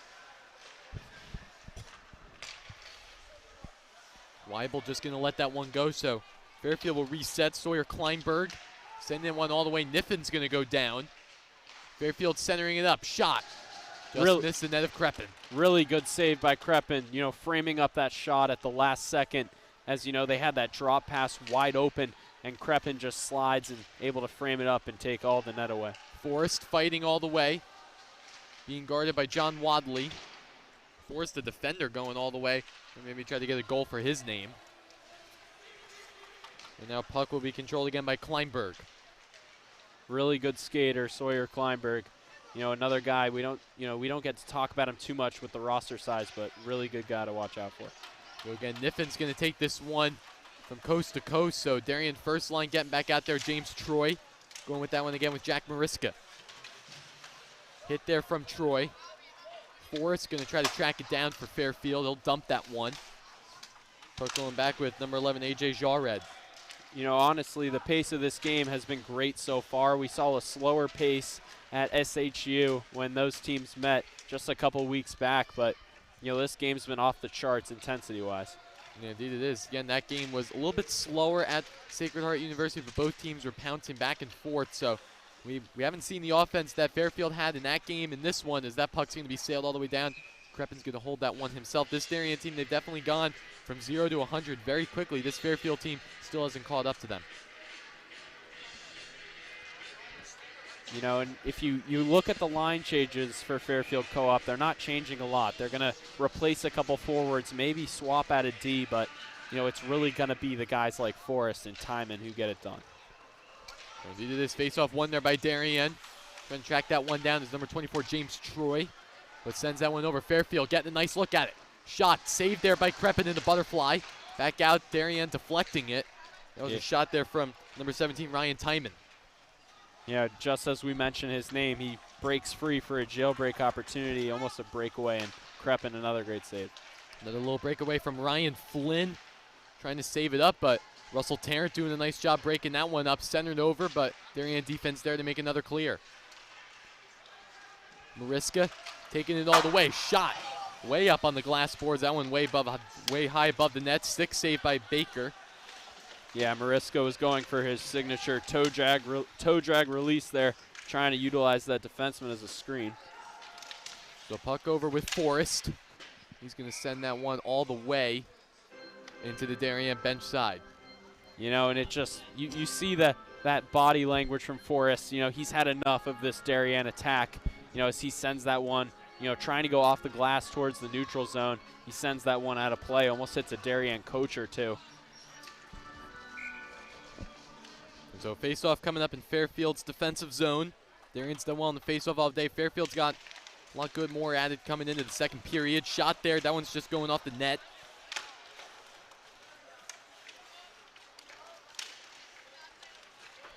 Weibel just going to let that one go, so Fairfield will reset. Sawyer Kleinberg sending one all the way. Niffin's going to go down. Fairfield centering it up. Shot. Just missed the net of Kreppen. Really good save by Kreppen, you know, framing up that shot at the last second. As you know, they had that drop pass wide open, and Kreppen just slides and able to frame it up and take all the net away. Forrest fighting all the way, being guarded by John Wadley. Forrest, the defender, going all the way. Or maybe try to get a goal for his name. And now puck will be controlled again by Kleinberg. Really good skater, Sawyer Kleinberg. You know, another guy we don't get to talk about him too much with the roster size, but really good guy to watch out for. So again, Niffin's going to take this one from coast to coast. So Darien first line getting back out there. James Troy going with that one again with Jack Mariska. Hit there from Troy. Forrest going to try to track it down for Fairfield. He'll dump that one. Puck going back with number 11, A.J. Jarred. You know, honestly, the pace of this game has been great so far. We saw a slower pace at SHU when those teams met just a couple weeks back, but you know, this game's been off the charts intensity-wise. Yeah, indeed it is. Again, that game was a little bit slower at Sacred Heart University, but both teams were pouncing back and forth, so we haven't seen the offense that Fairfield had in that game. In this one, as that puck's going to be sailed all the way down, Kreppen's going to hold that one himself. This Darien team, they've definitely gone from 0 to 100 very quickly. This Fairfield team still hasn't caught up to them. You know, and if you look at the line changes for Fairfield Co-op, they're not changing a lot. They're going to replace a couple forwards, maybe swap out a D, but, you know, it's really going to be the guys like Forrest and Timon who get it done. Indeed it is. Face-off won there by Darien. Trying to track that one down is number 24, James Troy, but sends that one over. Fairfield getting a nice look at it. Shot saved there by Kreppen in the butterfly. Back out, Darien deflecting it. That was a shot there from number 17, Ryan Timon. Yeah, just as we mentioned his name, he breaks free for a jailbreak opportunity, almost a breakaway, and Kreppen another great save. Another little breakaway from Ryan Flynn, trying to save it up, but Russell Tarrant doing a nice job breaking that one up, centered over, but Darien defense there to make another clear. Mariska taking it all the way, shot way up on the glass boards. That one way high above the net. Stick save by Baker. Yeah, Mariska was going for his signature toe drag release there, trying to utilize that defenseman as a screen. So puck over with Forrest. He's going to send that one all the way into the Darien bench side. You know, and it just, you see that body language from Forrest. You know, he's had enough of this Darien attack. You know, as he sends that one, you know, trying to go off the glass towards the neutral zone. He sends that one out of play, almost hits a Darien coach or two. So face-off coming up in Fairfield's defensive zone. Darien's done well in the face-off all day. Fairfield's got a lot good more added coming into the second period. Shot there. That one's just going off the net.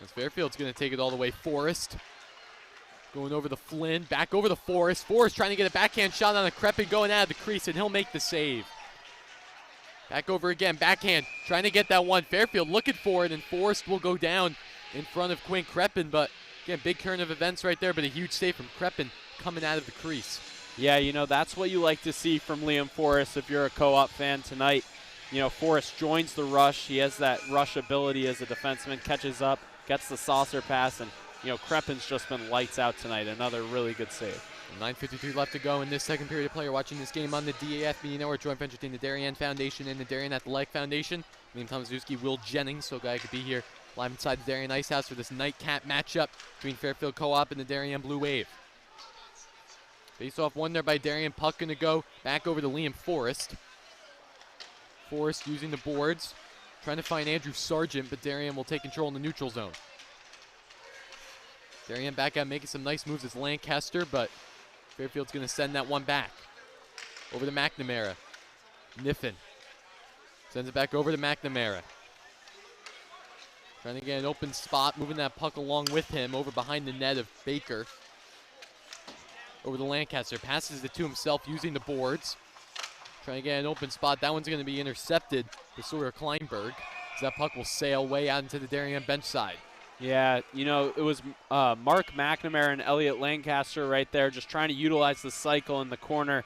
As Fairfield's going to take it all the way. Forrest going over the Flynn. Back over the Forrest. Forrest trying to get a backhand shot on a Kreppen going out of the crease, and he'll make the save. Back over again, backhand, trying to get that one. Fairfield looking for it, and Forrest will go down in front of Quinn Kreppen. But again, big turn of events right there, but a huge save from Kreppen coming out of the crease. Yeah, you know, that's what you like to see from Liam Forrest if you're a Co-op fan tonight. You know, Forrest joins the rush. He has that rush ability as a defenseman, catches up, gets the saucer pass, and, you know, Kreppen's just been lights out tonight. Another really good save. 9:53 left to go in this second period. Player watching this game on the DAF Media Network, joint venture between the Darien Foundation and the Darien Athletic Foundation. Liam Tomaszewski, Will Jennings, so glad I could be here live inside the Darien Ice House for this nightcap matchup between Fairfield Co-op and the Darien Blue Wave. Face-off won there by Darien. Puck going to go back over to Liam Forrest. Forrest using the boards, trying to find Andrew Sargent, but Darien will take control in the neutral zone. Darien back out making some nice moves as Lancaster, but Fairfield's going to send that one back. Over to McNamara. Niffin sends it back over to McNamara. Trying to get an open spot, moving that puck along with him over behind the net of Baker. Over to Lancaster, passes it to himself using the boards. Trying to get an open spot. That one's going to be intercepted by Sawyer Kleinberg, as that puck will sail way out into the Darien bench side. Yeah, you know, it was Mark McNamara and Elliot Lancaster right there just trying to utilize the cycle in the corner.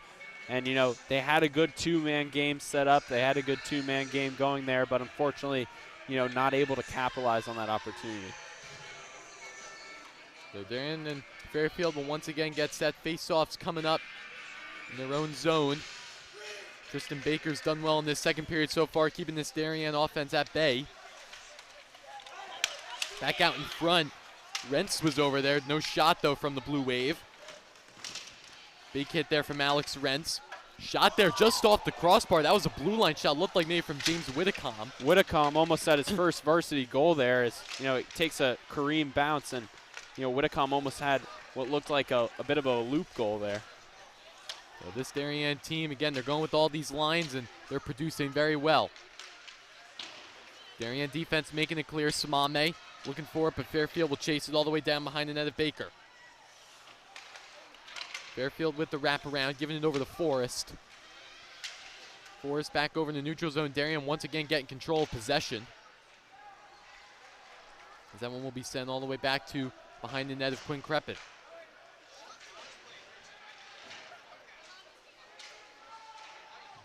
And, you know, they had a good two-man game set up. They had a good two-man game going there, but unfortunately, you know, not able to capitalize on that opportunity. So Darien and Fairfield will once again get set. Face-offs coming up in their own zone. Tristan Baker's done well in this second period so far, keeping this Darien offense at bay. Back out in front. Rentz was over there. No shot, though, from the Blue Wave. Big hit there from Alex Rentz. Shot there just off the crossbar. That was a blue line shot. Looked like maybe from James Whitcomb. Whitcomb almost had his first varsity goal there. As, you know, it takes a Kareem bounce, and, you know, Whitcomb almost had what looked like a bit of a loop goal there. So this Darien team, again, they're going with all these lines, and they're producing very well. Darien defense making it clear. Samame looking for it, but Fairfield will chase it all the way down behind the net of Baker. Fairfield with the wraparound, giving it over to Forrest. Forrest back over in the neutral zone. Darien once again getting control of possession. As that one will be sent all the way back to behind the net of Quinn Crepin.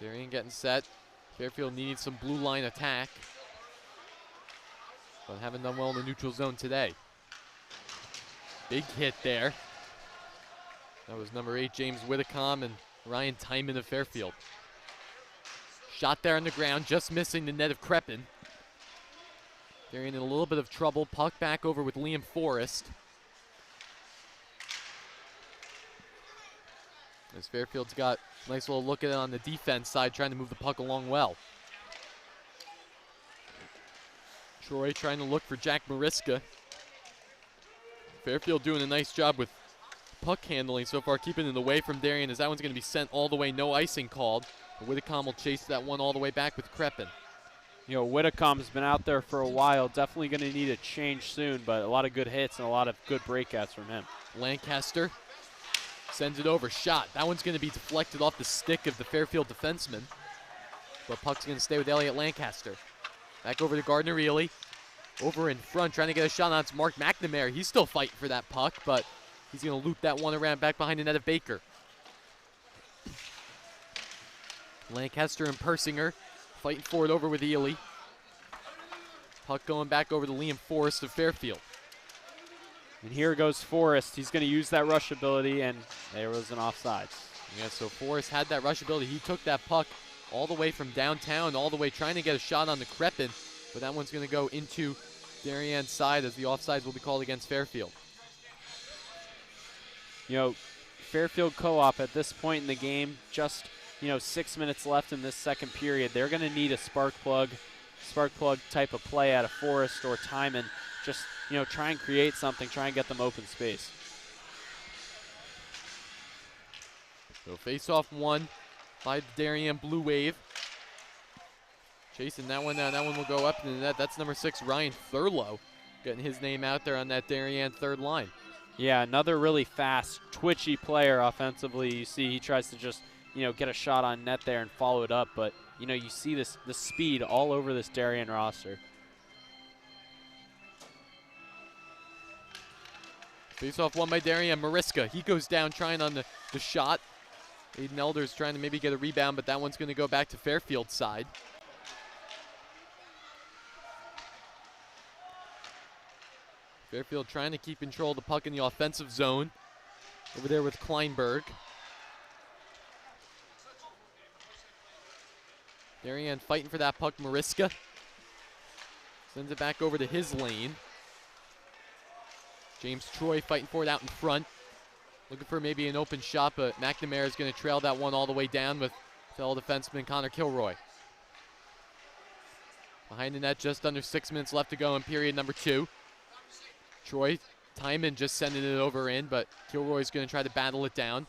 Darien getting set. Fairfield needing some blue line attack, but haven't done well in the neutral zone today. Big hit there. That was number 8, James Whitcomb, and Ryan Timon of Fairfield. Shot there on the ground, just missing the net of Crepin. Darien in a little bit of trouble. Puck back over with Liam Forrest. As Fairfield's got a nice little look at it on the defense side, trying to move the puck along well. Troy trying to look for Jack Mariska. Fairfield doing a nice job with puck handling so far, keeping it away from Darien, as that one's going to be sent all the way, no icing called. But Whitcomb will chase that one all the way back with Crepin. You know, Whitcomb's been out there for a while, definitely going to need a change soon, but a lot of good hits and a lot of good breakouts from him. Lancaster sends it over, shot. That one's going to be deflected off the stick of the Fairfield defenseman, but puck's going to stay with Elliot Lancaster. Back over to Gardner Ely. Over in front, trying to get a shot on. It's Mark McNamara. He's still fighting for that puck, but he's going to loop that one around back behind the net of Baker. Lancaster and Persinger fighting for it over with Ely. Puck going back over to Liam Forrest of Fairfield. And here goes Forrest. He's going to use that rush ability, and there was an offsides. Yeah, so Forrest had that rush ability. He took that puck all the way from downtown, all the way trying to get a shot on the Crepin, but that one's going to go into Darien's side, as the offsides will be called against Fairfield. You know, Fairfield Co-op at this point in the game, just, you know, 6 minutes left in this second period. They're going to need a spark plug type of play out of Forrest or Timon. Just, you know, try and create something, try and get them open space. So face-off one by the Darien Blue Wave. Chasing that one down. That one will go up in the net. That's number 6, Ryan Thurlow, getting his name out there on that Darien third line. Yeah, another really fast, twitchy player offensively. You see he tries to just, you know, get a shot on net there and follow it up, but, you know, you see the speed all over this Darien roster. Face-off one by Darien. Mariska, he goes down trying on the shot. Aiden Elder's trying to maybe get a rebound, but that one's going to go back to Fairfield's side. Fairfield trying to keep control of the puck in the offensive zone. Over there with Kleinberg. Darien fighting for that puck. Mariska sends it back over to his lane. James Troy fighting for it out in front. Looking for maybe an open shot, but McNamara is going to trail that one all the way down with fellow defenseman Connor Kilroy. Behind the net, just under 6 minutes left to go in period number 2. Troy, Timon just sending it over in, but Kilroy's going to try to battle it down.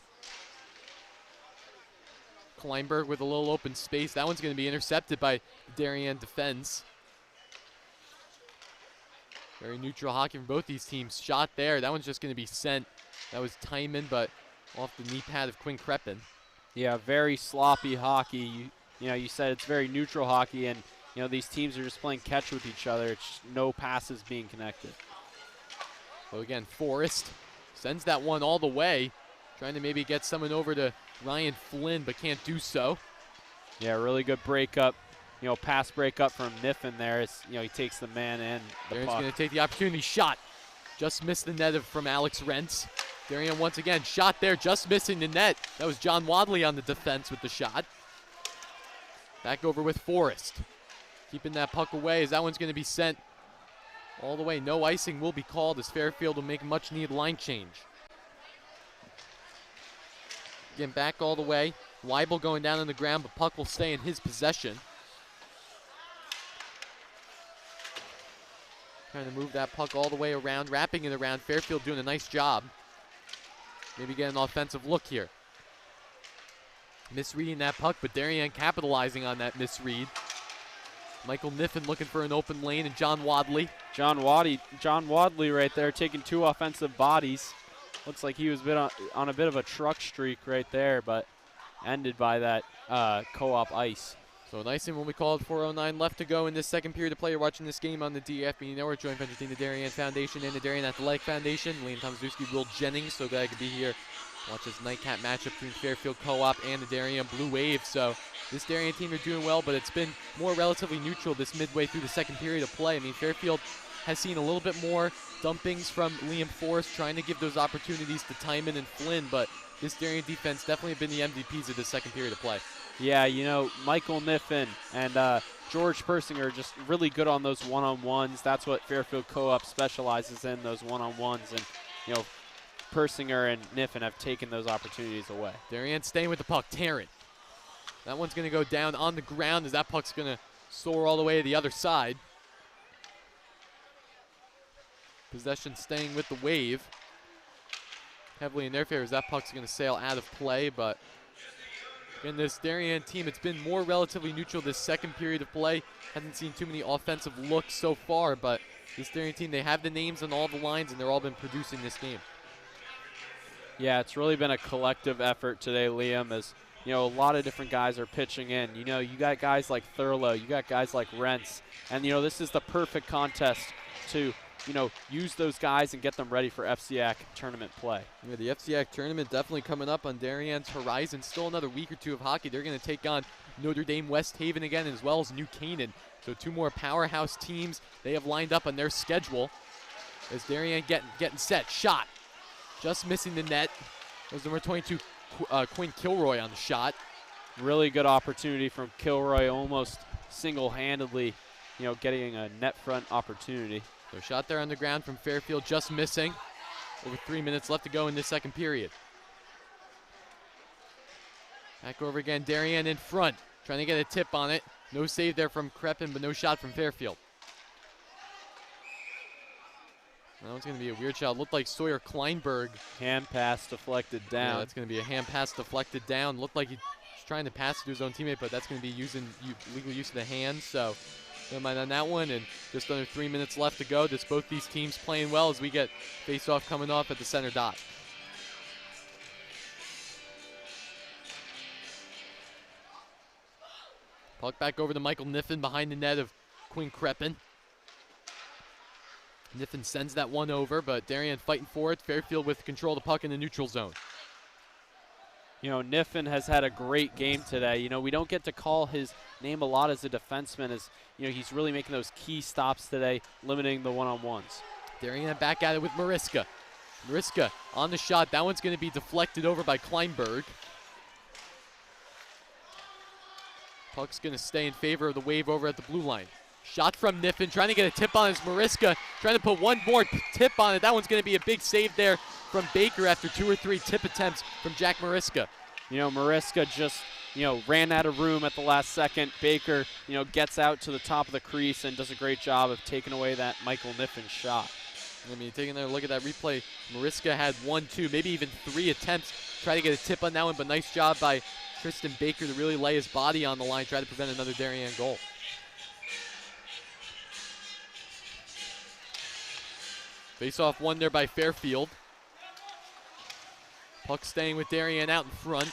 Kleinberg with a little open space. That one's going to be intercepted by Darien defense. Very neutral hockey from both these teams. Shot there. That one's just going to be sent. That was Timon, but off the knee pad of Quinn Crepin. Yeah, very sloppy hockey. You know, you said it's very neutral hockey, and, you know, these teams are just playing catch with each other. It's no passes being connected. So again, Forrest sends that one all the way, trying to maybe get someone over to Ryan Flynn, but can't do so. Yeah, really good breakup. Pass breakup from Niffen there. He takes the man in the Darien's puck. going to take the opportunity. Shot. Just missed the net from Alex Rentz. Darien once again, shot there, just missing the net. That was John Wadley on the defense with the shot. Back over with Forrest. Keeping that puck away as that one's going to be sent all the way. No icing will be called as Fairfield will make a much-needed line change. Again, back all the way. Weibel going down on the ground, but puck will stay in his possession. Trying to move that puck all the way around, wrapping it around. Fairfield doing a nice job. Maybe get an offensive look here. Misreading that puck, but Darien capitalizing on that misread. Michael Niffen looking for an open lane, and John Wadley. John Wadley right there taking 2 offensive bodies. Looks like he was on a bit of a truck streak right there, but ended by that co-op ice. So nice and when we call it 4:09 left to go in this second period of play. You're watching this game on the DAF Media Network. Joint venture team, the Darien Foundation and the Darien Athletic Foundation. Liam Tomaszewski, Will Jennings. So glad I could be here. Watch this nightcap matchup between Fairfield Co-op and the Darien Blue Wave. So this Darien team are doing well, but it's been more relatively neutral this midway through the second period of play. I mean, Fairfield has seen a little bit more dumpings from Liam Forrest, trying to give those opportunities to Timon and Flynn, but this Darien defense definitely have been the MVPs of the second period of play. Yeah, Michael Niffen and George Persinger are just really good on those one-on-ones. That's what Fairfield Co-op specializes in, those one-on-ones. And, Persinger and Niffen have taken those opportunities away. Darien staying with the puck. Tarrant. That one's going to go down on the ground as that puck's going to soar all the way to the other side. Possession staying with the Wave. Heavily in their favor as that puck's going to sail out of play, but in this Darien team, it's been more relatively neutral this second period of play. Hasn't seen too many offensive looks so far, but this Darien team, they have the names on all the lines, and they're all been producing this game. Yeah, it's really been a collective effort today, Liam, as a lot of different guys are pitching in. You got guys like Thurlow, you got guys like Rentz, and this is the perfect contest to use those guys and get them ready for FCIAC tournament play. Yeah, the FCIAC tournament definitely coming up on Darien's horizon. Still another week or two of hockey. They're going to take on Notre Dame West Haven again, as well as New Canaan. So 2 more powerhouse teams they have lined up on their schedule. As Darien getting set. Shot. Just missing the net. That was number 22, Quinn Kilroy on the shot. Really good opportunity from Kilroy, almost single-handedly, getting a net front opportunity. So shot there on the ground from Fairfield, just missing. Over 3 minutes left to go in this second period. Back over again, Darien in front, trying to get a tip on it. No save there from Kreppen, but no shot from Fairfield. That one's going to be a weird shot. Looked like Sawyer Kleinberg. Hand pass deflected down. Yeah, that's going to be a hand pass deflected down. Looked like he was trying to pass it to his own teammate, but that's going to be legal use of the hand. So never mind on that one. And just under 3 minutes left to go. Just both these teams playing well as we get face-off coming off at the center dot. Puck back over to Michael Niffen behind the net of Quinn Kreppen. Niffen sends that one over, but Darien fighting for it. Fairfield with control of the puck in the neutral zone. Niffen has had a great game today. We don't get to call his name a lot as a defenseman, as he's really making those key stops today, limiting the one-on-ones. Darien back at it with Mariska. Mariska on the shot. That one's going to be deflected over by Kleinberg. Puck's going to stay in favor of the Wave over at the blue line. Shot from Niffen, trying to get a tip on his Mariska, trying to put one more tip on it. That one's going to be a big save there from Baker after 2 or 3 tip attempts from Jack Mariska. Mariska just, ran out of room at the last second. Baker, gets out to the top of the crease and does a great job of taking away that Michael Niffen shot. I mean, taking a look at that replay, Mariska had 1, 2, maybe even 3 attempts to try to get a tip on that one, but nice job by Tristan Baker to really lay his body on the line, try to prevent another Darien goal. Face-off won there by Fairfield. Puck staying with Darien out in front.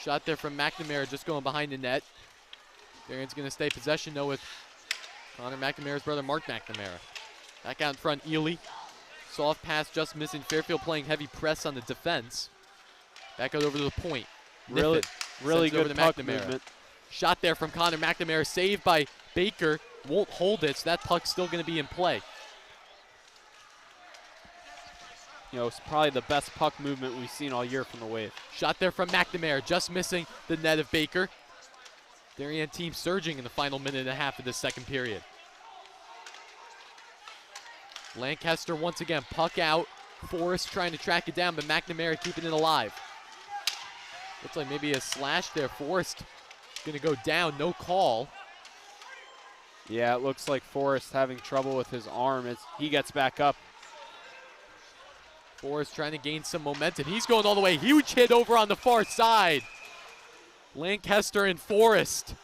Shot there from McNamara, just going behind the net. Darien's going to stay possession, though, with Connor McNamara's brother, Mark McNamara. Back out in front, Ely. Soft pass just missing. Fairfield playing heavy press on the defense. Back out over to the point. Really Sends it over good to puck McNamara. movement. Shot there from Connor McNamara. Saved by Baker. Won't hold it, so that puck's still going to be in play. You know, it's probably the best puck movement we've seen all year from the Wave. Shot there from McNamara, just missing the net of Baker. Darien team surging in the final minute and a half of this second period. Lancaster once again, puck out. Forrest trying to track it down, but McNamara keeping it alive. Looks like maybe a slash there. Forrest gonna go down, no call. Yeah, it looks like Forrest having trouble with his arm as he gets back up. Forrest trying to gain some momentum. He's going all the way. Huge hit over on the far side. Lancaster and Forrest.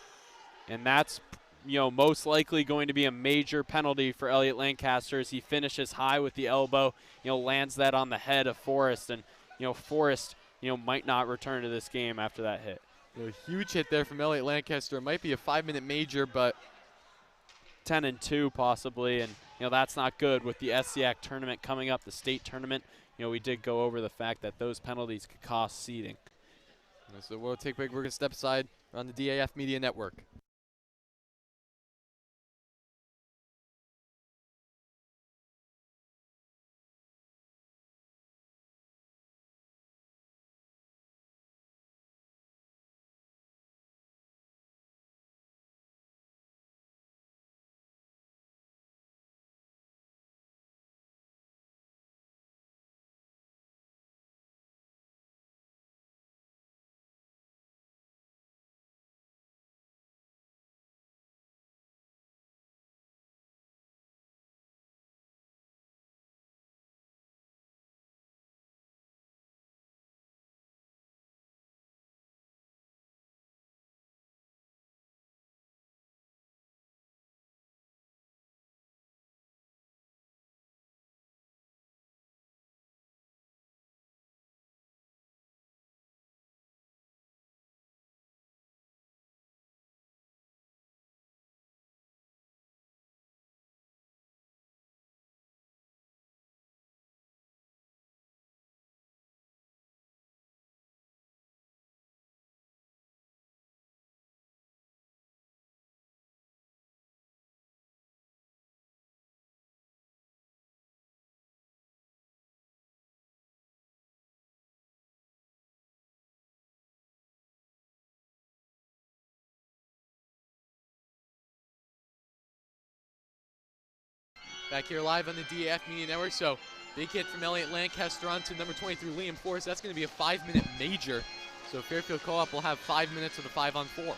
And that's, you know, most likely going to be a major penalty for Elliot Lancaster as he finishes high with the elbow, you know, lands that on the head of Forrest. And, you know, Forrest, you know, might not return to this game after that hit. A huge hit there from Elliot Lancaster. It might be a 5-minute major, but 10-2 possibly, and you know that's not good with the FCIAC tournament coming up, the state tournament. You know, we did go over the fact that those penalties could cost seeding. So we'll take a break. We're going to step aside on the DAF Media Network. Back here live on the DAF Media Network. So big hit from Elliot Lancaster on to number 23, Liam Forrest. That's going to be a 5-minute major. So Fairfield Co-op will have 5 minutes of the 5-on-4.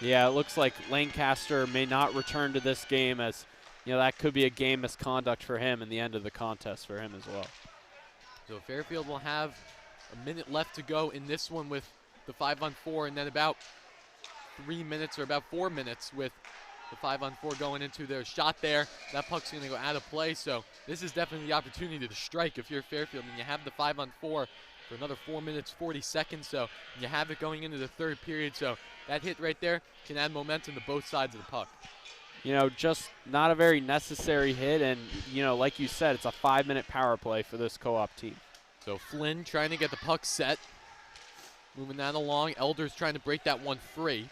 Yeah, it looks like Lancaster may not return to this game as, you know, that could be a game misconduct for him in the end of the contest for him as well. So Fairfield will have a minute left to go in this one with the 5-on-4, and then about 3 minutes or about 4 minutes with the 5-on-4 going into their shot there. That puck's going to go out of play, so this is definitely the opportunity to strike if you're Fairfield, and you have the 5-on-4 for another 4 minutes, 40 seconds, so you have it going into the third period, so that hit right there can add momentum to both sides of the puck. You know, just not a very necessary hit, and, you know, like you said, it's a 5-minute power play for this co-op team. So Flynn trying to get the puck set, moving that along. Elders trying to break that one free.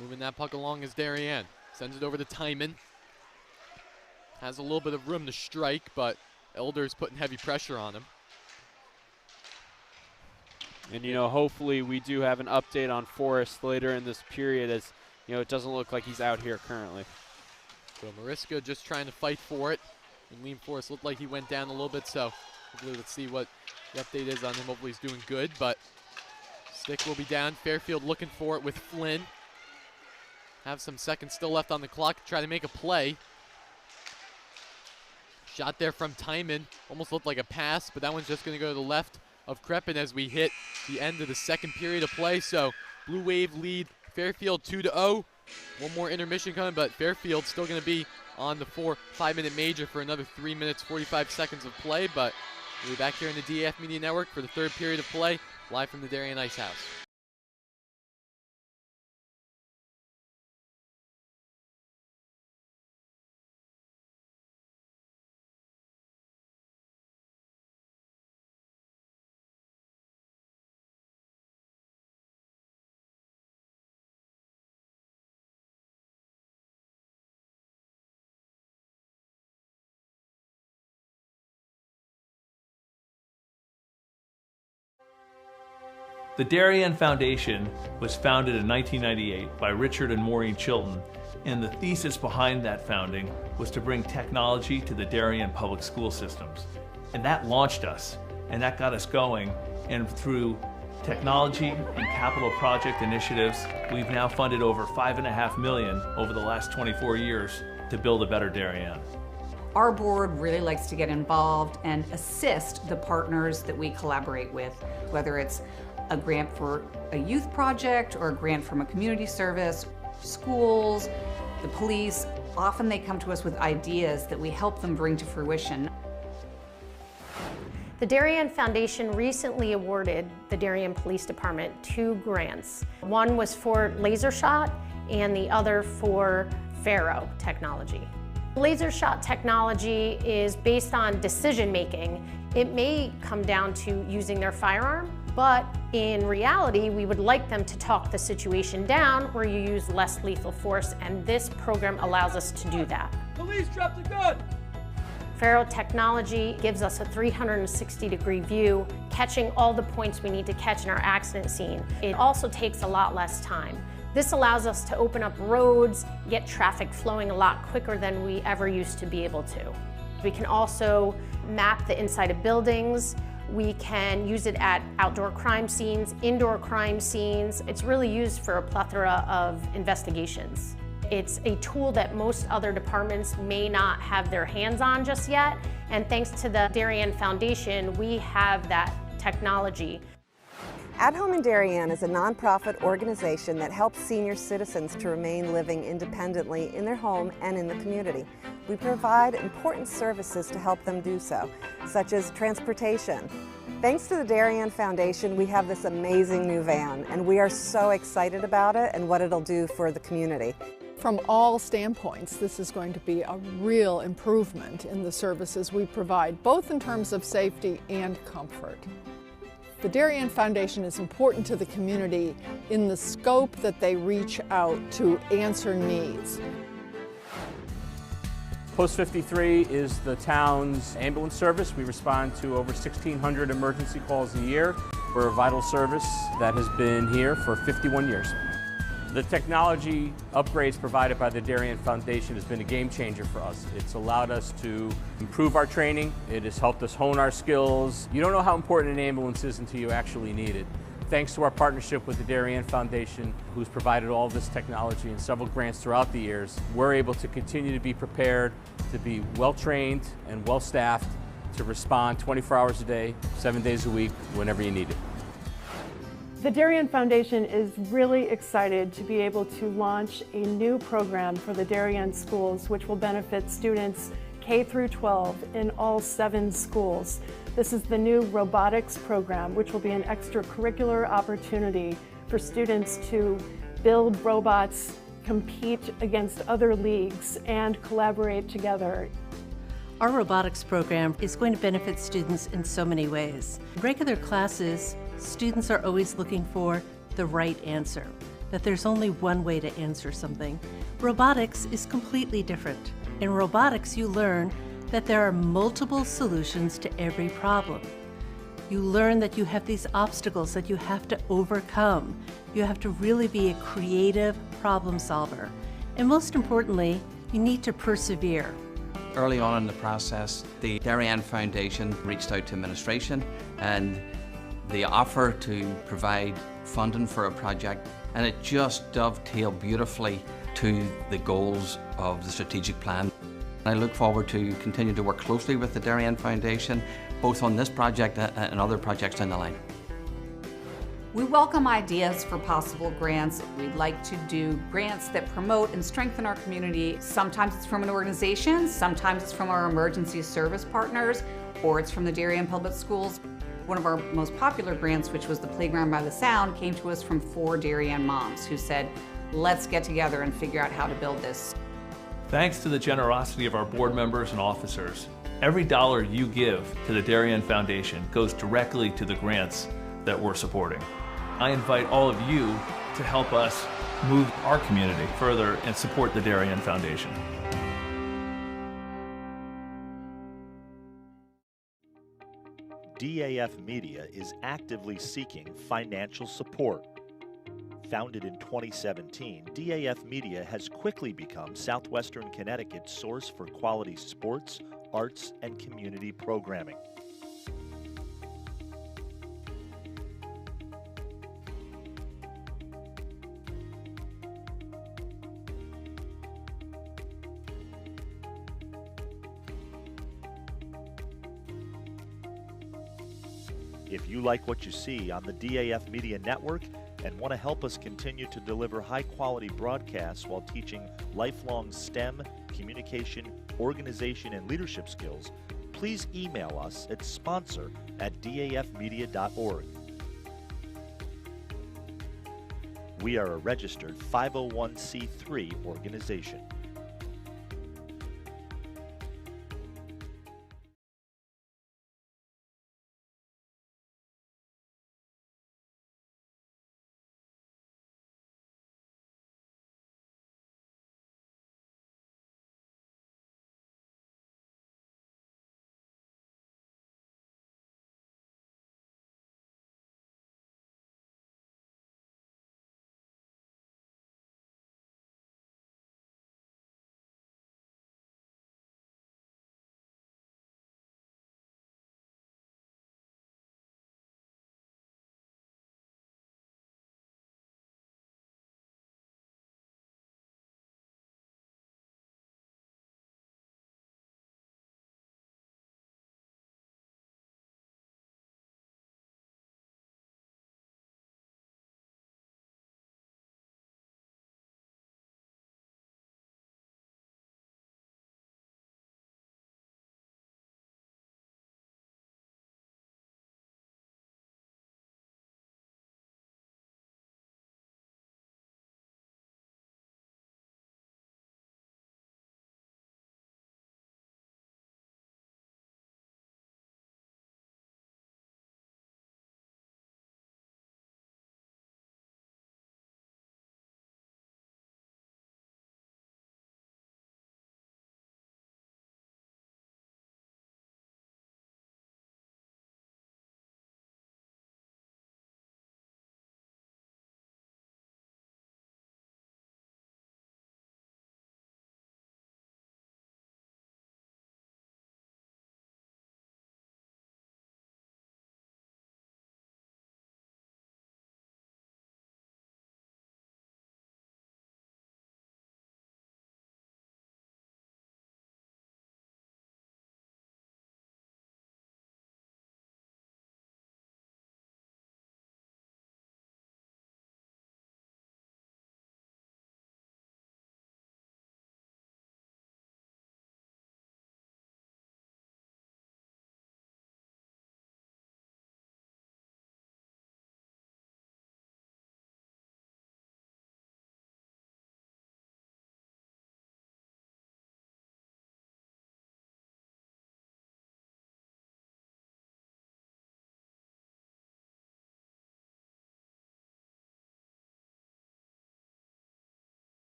Moving that puck along is Darien. Sends it over to Timon. Has a little bit of room to strike, but Elders putting heavy pressure on him. And, you know, hopefully we do have an update on Forrest later in this period as, you know, it doesn't look like he's out here currently. So Mariska just trying to fight for it. And Liam Forrest looked like he went down a little bit, so hopefully let's see what the update is on him. Hopefully he's doing good, but stick will be down. Fairfield looking for it with Flynn. Have some seconds still left on the clock to try to make a play. Shot there from Timon. Almost looked like a pass, but that one's just going to go to the left of Kreppen as we hit the end of the second period of play. So Blue Wave lead Fairfield 2-0. One more intermission coming, but Fairfield still going to be on the 5-minute major for another 3 minutes, 45 seconds of play. But we'll be back here in the DAF Media Network for the third period of play, live from the Darien Ice House. The Darien Foundation was founded in 1998 by Richard and Maureen Chilton, and the thesis behind that founding was to bring technology to the Darien public school systems. And that launched us, and that got us going, and through technology and capital project initiatives, we've now funded over $5.5 million over the last 24 years to build a better Darien. Our board really likes to get involved and assist the partners that we collaborate with, whether it's a grant for a youth project or a grant from a community service, schools, the police. Often they come to us with ideas that we help them bring to fruition. The Darien Foundation recently awarded the Darien Police Department 2 grants. One was for laser shot and the other for Faro technology. Laser shot technology is based on decision making. It may come down to using their firearm, but in reality, we would like them to talk the situation down where you use less lethal force, and this program allows us to do that. Police, drop the gun! Faro technology gives us a 360-degree view, catching all the points we need to catch in our accident scene. It also takes a lot less time. This allows us to open up roads, get traffic flowing a lot quicker than we ever used to be able to. We can also map the inside of buildings. We can use it at outdoor crime scenes, indoor crime scenes. It's really used for a plethora of investigations. It's a tool that most other departments may not have their hands on just yet, and thanks to the Darien Foundation, we have that technology. At Home in Darien is a nonprofit organization that helps senior citizens to remain living independently in their home and in the community. We provide important services to help them do so, such as transportation. Thanks to the Darien Foundation, we have this amazing new van, and we are so excited about it and what it'll do for the community. From all standpoints, this is going to be a real improvement in the services we provide, both in terms of safety and comfort. The Darien Foundation is important to the community in the scope that they reach out to answer needs. Post 53 is the town's ambulance service. We respond to over 1,600 emergency calls a year. We're a vital service that has been here for 51 years. The technology upgrades provided by the Darien Foundation has been a game changer for us. It's allowed us to improve our training. It has helped us hone our skills. You don't know how important an ambulance is until you actually need it. Thanks to our partnership with the Darien Foundation, who's provided all this technology and several grants throughout the years, we're able to continue to be prepared, to be well-trained and well-staffed, to respond 24 hours a day, 7 days a week, whenever you need it. The Darien Foundation is really excited to be able to launch a new program for the Darien schools, which will benefit students K through 12 in all 7 schools. This is the new robotics program, which will be an extracurricular opportunity for students to build robots, compete against other leagues, and collaborate together. Our robotics program is going to benefit students in so many ways. In regular classes, students are always looking for the right answer, that there's only one way to answer something. Robotics is completely different. In robotics, you learn that there are multiple solutions to every problem. You learn that you have these obstacles that you have to overcome. You have to really be a creative problem solver. And most importantly, you need to persevere. Early on in the process, the Darien Foundation reached out to administration, and the offer to provide funding for a project, and it just dovetailed beautifully to the goals of the strategic plan. I look forward to continue to work closely with the Darien Foundation, both on this project and other projects down the line. We welcome ideas for possible grants. We'd like to do grants that promote and strengthen our community. Sometimes it's from an organization, sometimes it's from our emergency service partners, or it's from the Darien Public Schools. One of our most popular grants, which was the Playground by the Sound, came to us from 4 Darien moms who said, let's get together and figure out how to build this. Thanks to the generosity of our board members and officers, every dollar you give to the Darien Foundation goes directly to the grants that we're supporting. I invite all of you to help us move our community further and support the Darien Foundation. DAF Media is actively seeking financial support. Founded in 2017, DAF Media has quickly become Southwestern Connecticut's source for quality sports, arts, and community programming. If you like what you see on the DAF Media Network and want to help us continue to deliver high-quality broadcasts while teaching lifelong STEM, communication, organization, and leadership skills, please email us at sponsor@dafmedia.org. We are a registered 501c3 organization.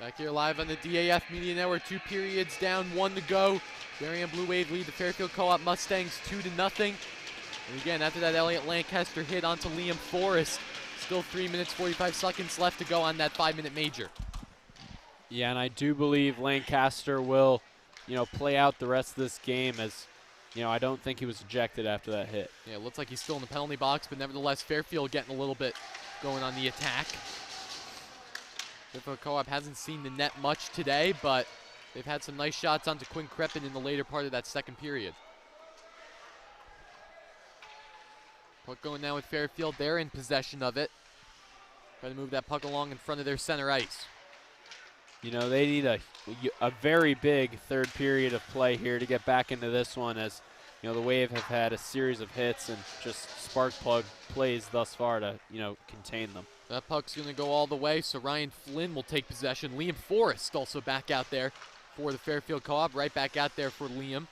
Back here live on the DAF Media Network, 2 periods down, 1 to go. Darien Blue Wave lead the Fairfield Co-op Mustangs 2-0. And again, after that Elliott Lancaster hit onto Liam Forrest, still 3 minutes 45 seconds left to go on that 5-minute major. Yeah, and I do believe Lancaster will, play out the rest of this game, as, I don't think he was ejected after that hit. Yeah, it looks like he's still in the penalty box, but nevertheless, Fairfield getting a little bit going on the attack. Fairfield Co-op hasn't seen the net much today, but they've had some nice shots onto Quinn Kreppen in the later part of that second period. Puck going now with Fairfield. They're in possession of it. Trying to move that puck along in front of their center ice. They need a very big third period of play here to get back into this one, as the Wave have had a series of hits and just spark plug plays thus far to contain them. That puck's going to go all the way, so Ryan Flynn will take possession. Liam Forrest also back out there for the Fairfield Co-op, right back out there for Liam.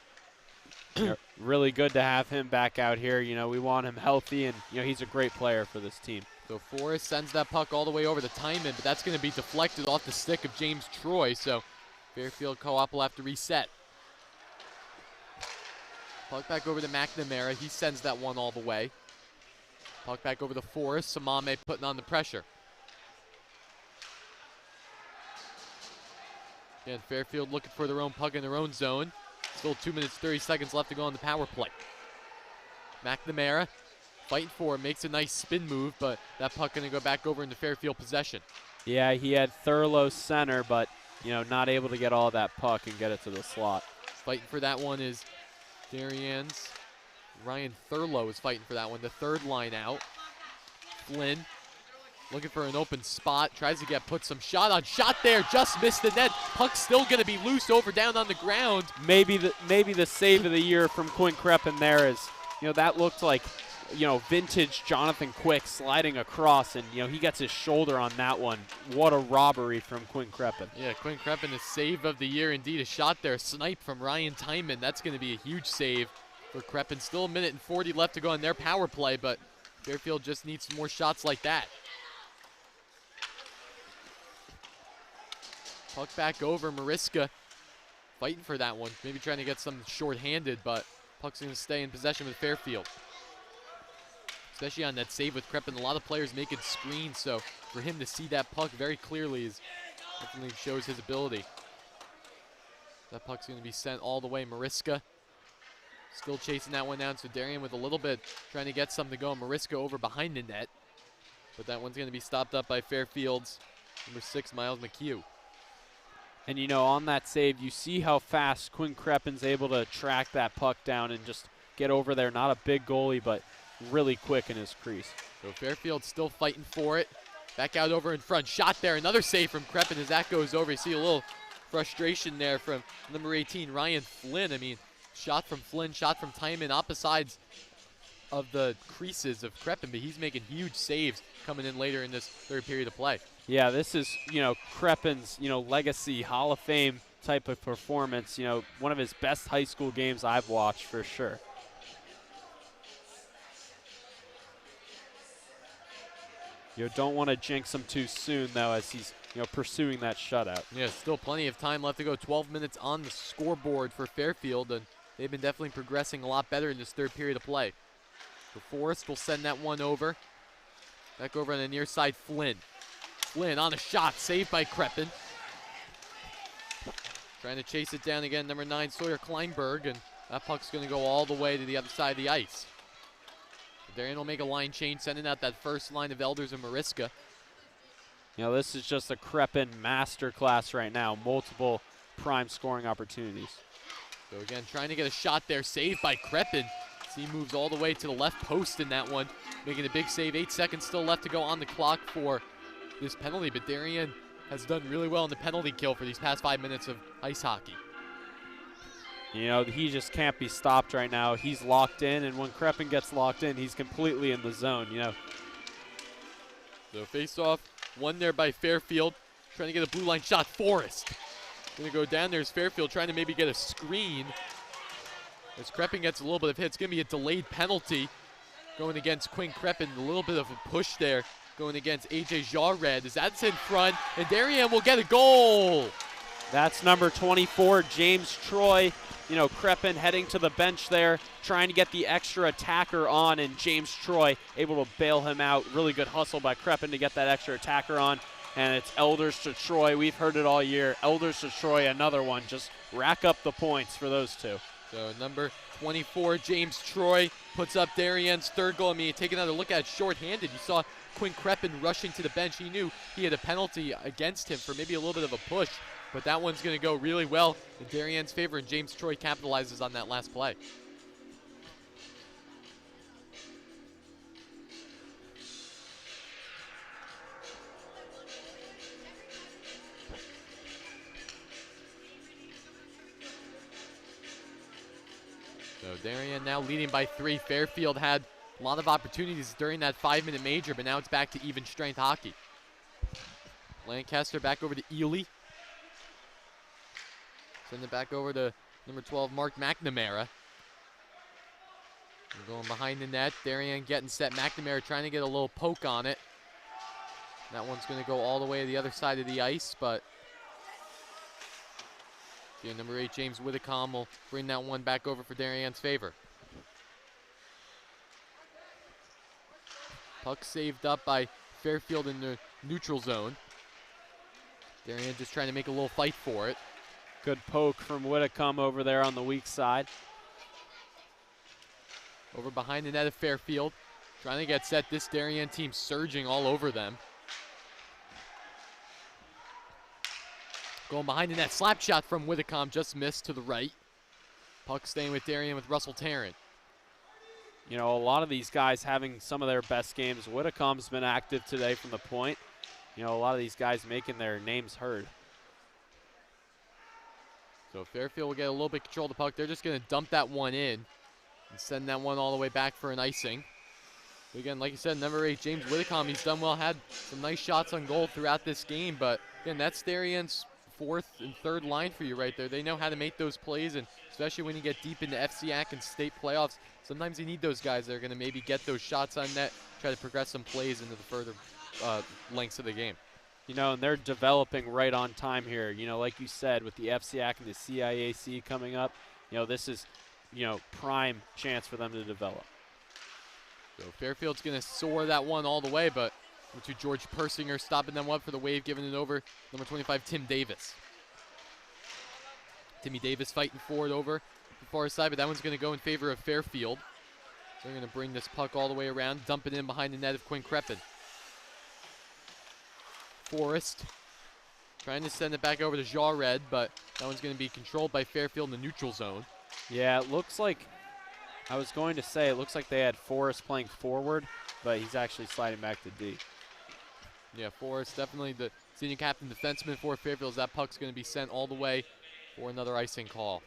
Really good to have him back out here. We want him healthy, and he's a great player for this team. So Forrest sends that puck all the way over to Timon, but that's going to be deflected off the stick of James Troy, so Fairfield Co-op will have to reset. Puck back over to McNamara. He sends that one all the way. Puck back over to Forrest. Samame putting on the pressure. Again, Fairfield looking for their own puck in their own zone. Still 2 minutes, 30 seconds left to go on the power play. McNamara fighting for it, makes a nice spin move, but that puck going to go back over into Fairfield possession. Yeah, he had Thurlow center, but, not able to get all that puck and get it to the slot. Fighting for that one is Darien's. Ryan Thurlow is fighting for that one. The third line out. Flynn looking for an open spot. Tries to put some shot on. Shot there. Just missed the net. Puck's still going to be loose over down on the ground. Maybe the save of the year from Quinn Kreppen there is, that looked like, vintage Jonathan Quick sliding across, and, he gets his shoulder on that one. What a robbery from Quinn Kreppen. Yeah, Quinn Kreppen, the save of the year indeed. A shot there. Snipe from Ryan Timon. That's going to be a huge save for Kreppen. Still 1 minute and 40 left to go on their power play, but Fairfield just needs some more shots like that. Puck back over. Mariska fighting for that one. Maybe trying to get some short-handed, but puck's going to stay in possession with Fairfield. Especially on that save with Kreppen. A lot of players making screens, so for him to see that puck very clearly definitely shows his ability. That puck's going to be sent all the way. Mariska still chasing that one down, so Darien with a little bit trying to get something to go. Mariska over behind the net, but that one's going to be stopped up by Fairfield's number 6, Miles McHugh. And, on that save, you see how fast Quinn Kreppen's able to track that puck down and just get over there. Not a big goalie, but really quick in his crease. So Fairfield still fighting for it. Back out over in front. Shot there. Another save from Kreppen as that goes over. You see a little frustration there from number 18, Ryan Flynn. I mean, shot from Flynn, shot from Timon, opposite sides of the creases of Kreppen, but he's making huge saves coming in later in this third period of play. Yeah, this is, Kreppen's, legacy Hall of Fame type of performance. One of his best high school games I've watched for sure. Don't want to jinx him too soon, though, as he's, pursuing that shutout. Yeah, still plenty of time left to go. 12 minutes on the scoreboard for Fairfield, and they've been definitely progressing a lot better in this third period of play. So Forrest will send that one over. Back over on the near side, Flynn. Flynn on a shot, saved by Kreppen. Trying to chase it down again, number 9, Sawyer Kleinberg, and that puck's going to go all the way to the other side of the ice. Darien will make a line change, sending out that first line of Elders and Mariska. This is just a Kreppen masterclass right now. Multiple prime scoring opportunities. So again, trying to get a shot there, saved by Kreppen. He moves all the way to the left post in that one, making a big save. 8 seconds still left to go on the clock for this penalty, but Darien has done really well in the penalty kill for these past 5 minutes of ice hockey. He just can't be stopped right now. He's locked in, and when Kreppen gets locked in, he's completely in the zone, So face-off, one there by Fairfield. Trying to get a blue line shot. Forrest going to go down there as Fairfield trying to maybe get a screen. As Kreppen gets a little bit of hit, it's going to be a delayed penalty going against Quinn Kreppen. A little bit of a push there going against AJ Jarred as that's in front, and Darien will get a goal. That's number 24, James Troy. You know, Crepin heading to the bench there, trying to get the extra attacker on, and James Troy able to bail him out. Really good hustle by Crepin to get that extra attacker on. And it's Elders to Troy. We've heard it all year. Elders to Troy, another one. Just rack up the points for those two. So number 24, James Troy, puts up Darien's third goal. I mean, take another look at it, shorthanded. You saw Quinn Crepin rushing to the bench. He knew he had a penalty against him for maybe a little bit of a push, but that one's going to go really well in Darien's favor, and James Troy capitalizes on that last play. So Darien now leading by 3. Fairfield had a lot of opportunities during that 5-minute major, but now it's back to even strength hockey. Lancaster back over to Ely. Send it back over to number 12, Mark McNamara. We're going behind the net. Darien getting set. McNamara trying to get a little poke on it. That one's going to go all the way to the other side of the ice, but number 8, James Whitcomb, will bring that one back over for Darien's favor. Puck saved up by Fairfield in the neutral zone. Darien just trying to make a little fight for it. Good poke from Whitcomb over there on the weak side. Over behind the net of Fairfield. Trying to get set. This Darien team surging all over them. Going behind the net, slap shot from Whitcomb, just missed to the right. Puck staying with Darien with Russell Tarrant. You know, a lot of these guys having some of their best games. Whitcomb's been active today from the point. You know, a lot of these guys making their names heard. So Fairfield will get a little bit control of the puck. They're just going to dump that one in and send that one all the way back for an icing. But again, like you said, number 8, James Whitcomb, he's done well, had some nice shots on goal throughout this game. But again, that's Darien's fourth and third line for you right there. They know how to make those plays, and especially when you get deep into FCIAC and state playoffs, sometimes you need those guys that are going to maybe get those shots on net, try to progress some plays into the further lengths of the game. You know, and they're developing right on time here. You know, like you said, with the FCIAC and the CIAC coming up, you know, this is, you know, prime chance for them to develop. So Fairfield's going to soar that one all the way, but to George Persinger stopping them up for the wave, giving it over. Number 25, Tim Davis. Timmy Davis fighting forward over the far side, but that one's going to go in favor of Fairfield. So they're going to bring this puck all the way around, dump it in behind the net of Quinn Crepin. Forrest trying to send it back over to Jarred, but that one's going to be controlled by Fairfield in the neutral zone. Yeah, it looks like, I was going to say, it looks like they had Forrest playing forward, but he's actually sliding back to D. Yeah, Forrest, definitely the senior captain defenseman for Fairfield, as that puck's going to be sent all the way for another icing call.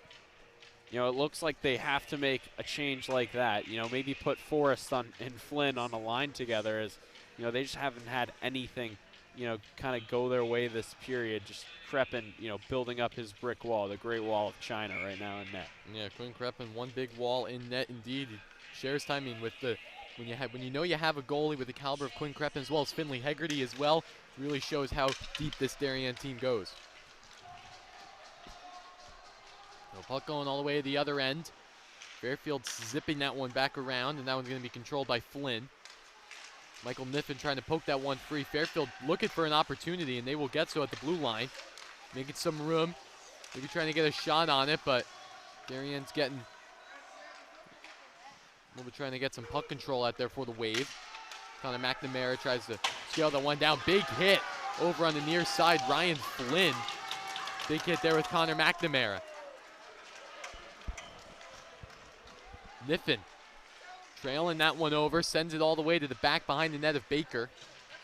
You know, it looks like they have to make a change like that. You know, maybe put Forrest and Flynn on a line together, as, you know, they just haven't had anything, you know, kind of go their way this period. Just Crepin, you know, building up his brick wall, the Great Wall of China right now in net. Yeah, Quinn Crepin, one big wall in net indeed. He shares timing with the when you know you have a goalie with the caliber of Quinn Crepin as well as Finley Hegarty as well, really shows how deep this Darien team goes. So puck going all the way to the other end. Fairfield zipping that one back around, and that one's going to be controlled by Flynn. Michael Niffen trying to poke that one free. Fairfield looking for an opportunity, and they will get so at the blue line. Making some room. Maybe trying to get a shot on it, but Darien's getting a little bit trying to get some puck control out there for the wave. Connor McNamara tries to scale that one down. Big hit over on the near side. Ryan Flynn. Big hit there with Connor McNamara. Niffen trailing that one over, sends it all the way to the back behind the net of Baker.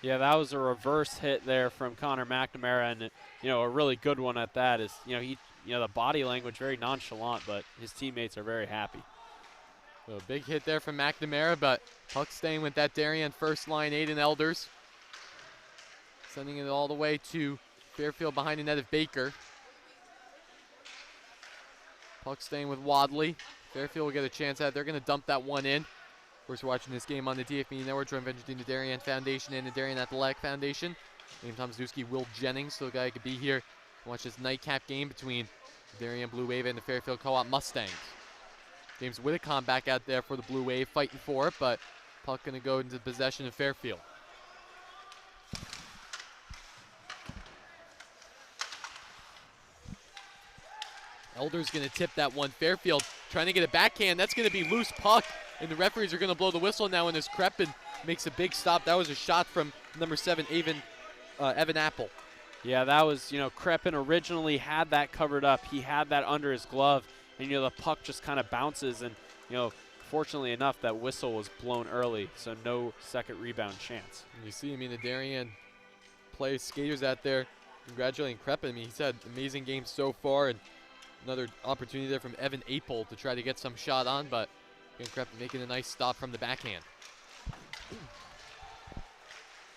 Yeah, that was a reverse hit there from Connor McNamara, and you know, a really good one at that. Is, you know, the body language very nonchalant, but his teammates are very happy. So a big hit there from McNamara, but puck staying with that Darien first line, Aiden Elders. Sending it all the way to Fairfield behind the net of Baker. Puck staying with Wadley. Fairfield will get a chance at it. They're going to dump that one in. Of course, we're watching this game on the DAF Media Network, joint venture between the Darien Foundation and the Darien Athletic Foundation. Named Tom Zdowski, Will Jennings, so the guy could be here and watch this nightcap game between the Darien Blue Wave and the Fairfield Co-op Mustangs. James Whitacombe back out there for the Blue Wave, fighting for it, but puck going to go into possession of Fairfield. Elder's going to tip that one. Fairfield trying to get a backhand. That's going to be loose puck, and the referees are going to blow the whistle now, and as Kreppen makes a big stop. That was a shot from number 7, Evan Apple. Yeah, that was, Kreppen originally had that covered up. He had that under his glove, and, the puck just kind of bounces, and, fortunately enough, that whistle was blown early, so no second rebound chance. And you see, the Darien play skaters out there congratulating Kreppen. He's had amazing games so far, and another opportunity there from Evan Apel to try to get some shot on, but again, Kreppen making a nice stop from the backhand.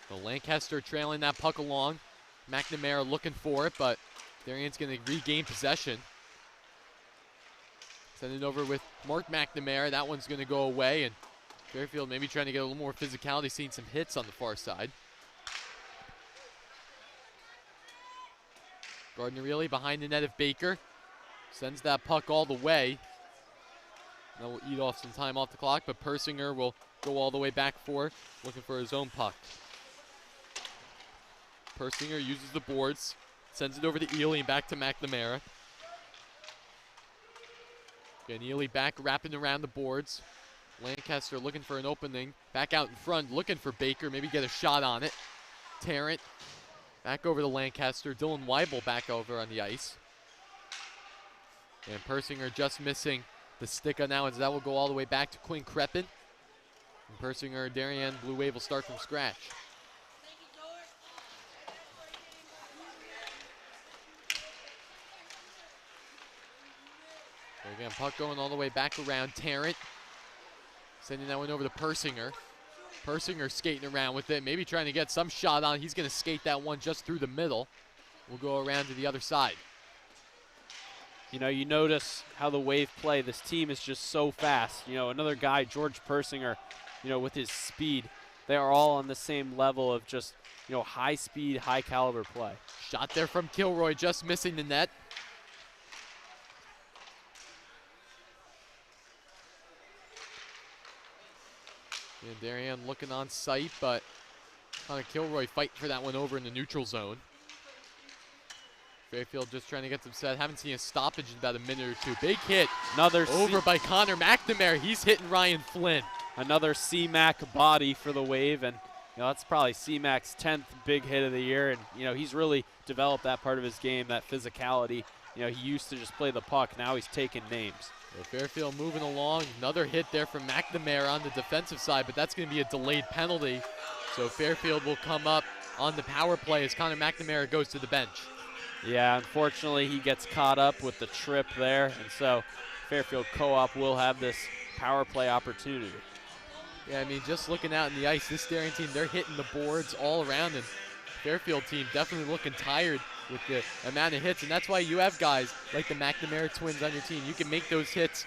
So Lancaster trailing that puck along. McNamara looking for it, but Darien's going to regain possession. Send it over with Mark McNamara. That one's going to go away, and Fairfield maybe trying to get a little more physicality, seeing some hits on the far side. Gardner really behind the net of Baker. Sends that puck all the way. That will eat off some time off the clock, but Persinger will go all the way back for, looking for his own puck. Persinger uses the boards, sends it over to Ely and back to McNamara. Again, Ely back, wrapping around the boards. Lancaster looking for an opening, back out in front, looking for Baker, maybe get a shot on it. Tarrant back over to Lancaster. Dylan Weibel back over on the ice. And Persinger just missing the stick on now, as that will go all the way back to Quinn Kreppen. And Persinger, Darien Blue Wave will start from scratch. So again, puck going all the way back around. Tarrant sending that one over to Persinger. Persinger skating around with it, maybe trying to get some shot on. He's going to skate that one just through the middle. We'll go around to the other side. You notice how the Wave play. This team is just so fast. Another guy, George Persinger, with his speed. They are all on the same level of just, high speed, high caliber play. Shot there from Kilroy, just missing the net. And Darien looking on sight, but Connor Kilroy fighting for that one over in the neutral zone. Fairfield just trying to get some set. Haven't seen a stoppage in about a minute or two. Big hit. Another over by Connor McNamara. He's hitting Ryan Flynn. Another C-Mac body for the Wave, and that's probably C-Mac's 10th big hit of the year, and he's really developed that part of his game, that physicality. He used to just play the puck. Now he's taking names. So Fairfield moving along. Another hit there from McNamara on the defensive side, but that's going to be a delayed penalty. So Fairfield will come up on the power play as Connor McNamara goes to the bench. Yeah, unfortunately, he gets caught up with the trip there, and so Fairfield Co-op will have this power play opportunity. Yeah, just looking out in the ice, this Darien team, they're hitting the boards all around, and Fairfield team definitely looking tired with the amount of hits, and that's why you have guys like the McNamara twins on your team. You can make those hits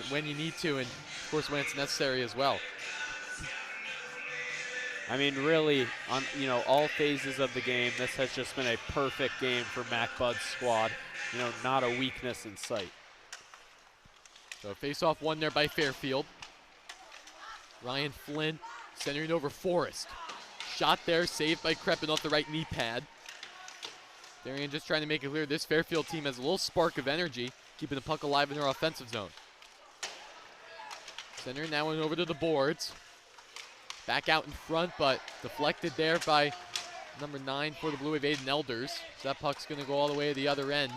when you need to, and of course when it's necessary as well. Really, on all phases of the game, this has just been a perfect game for MacBud's squad. Not a weakness in sight. So face-off won there by Fairfield. Ryan Flynn centering over Forrest. Shot there, saved by Kreppen off the right knee pad. Darien just trying to make it clear this Fairfield team has a little spark of energy, keeping the puck alive in their offensive zone. Centering that one over to the boards. Back out in front, but deflected there by number 9 for the Blue Wave, Aiden Elders. So that puck's going to go all the way to the other end,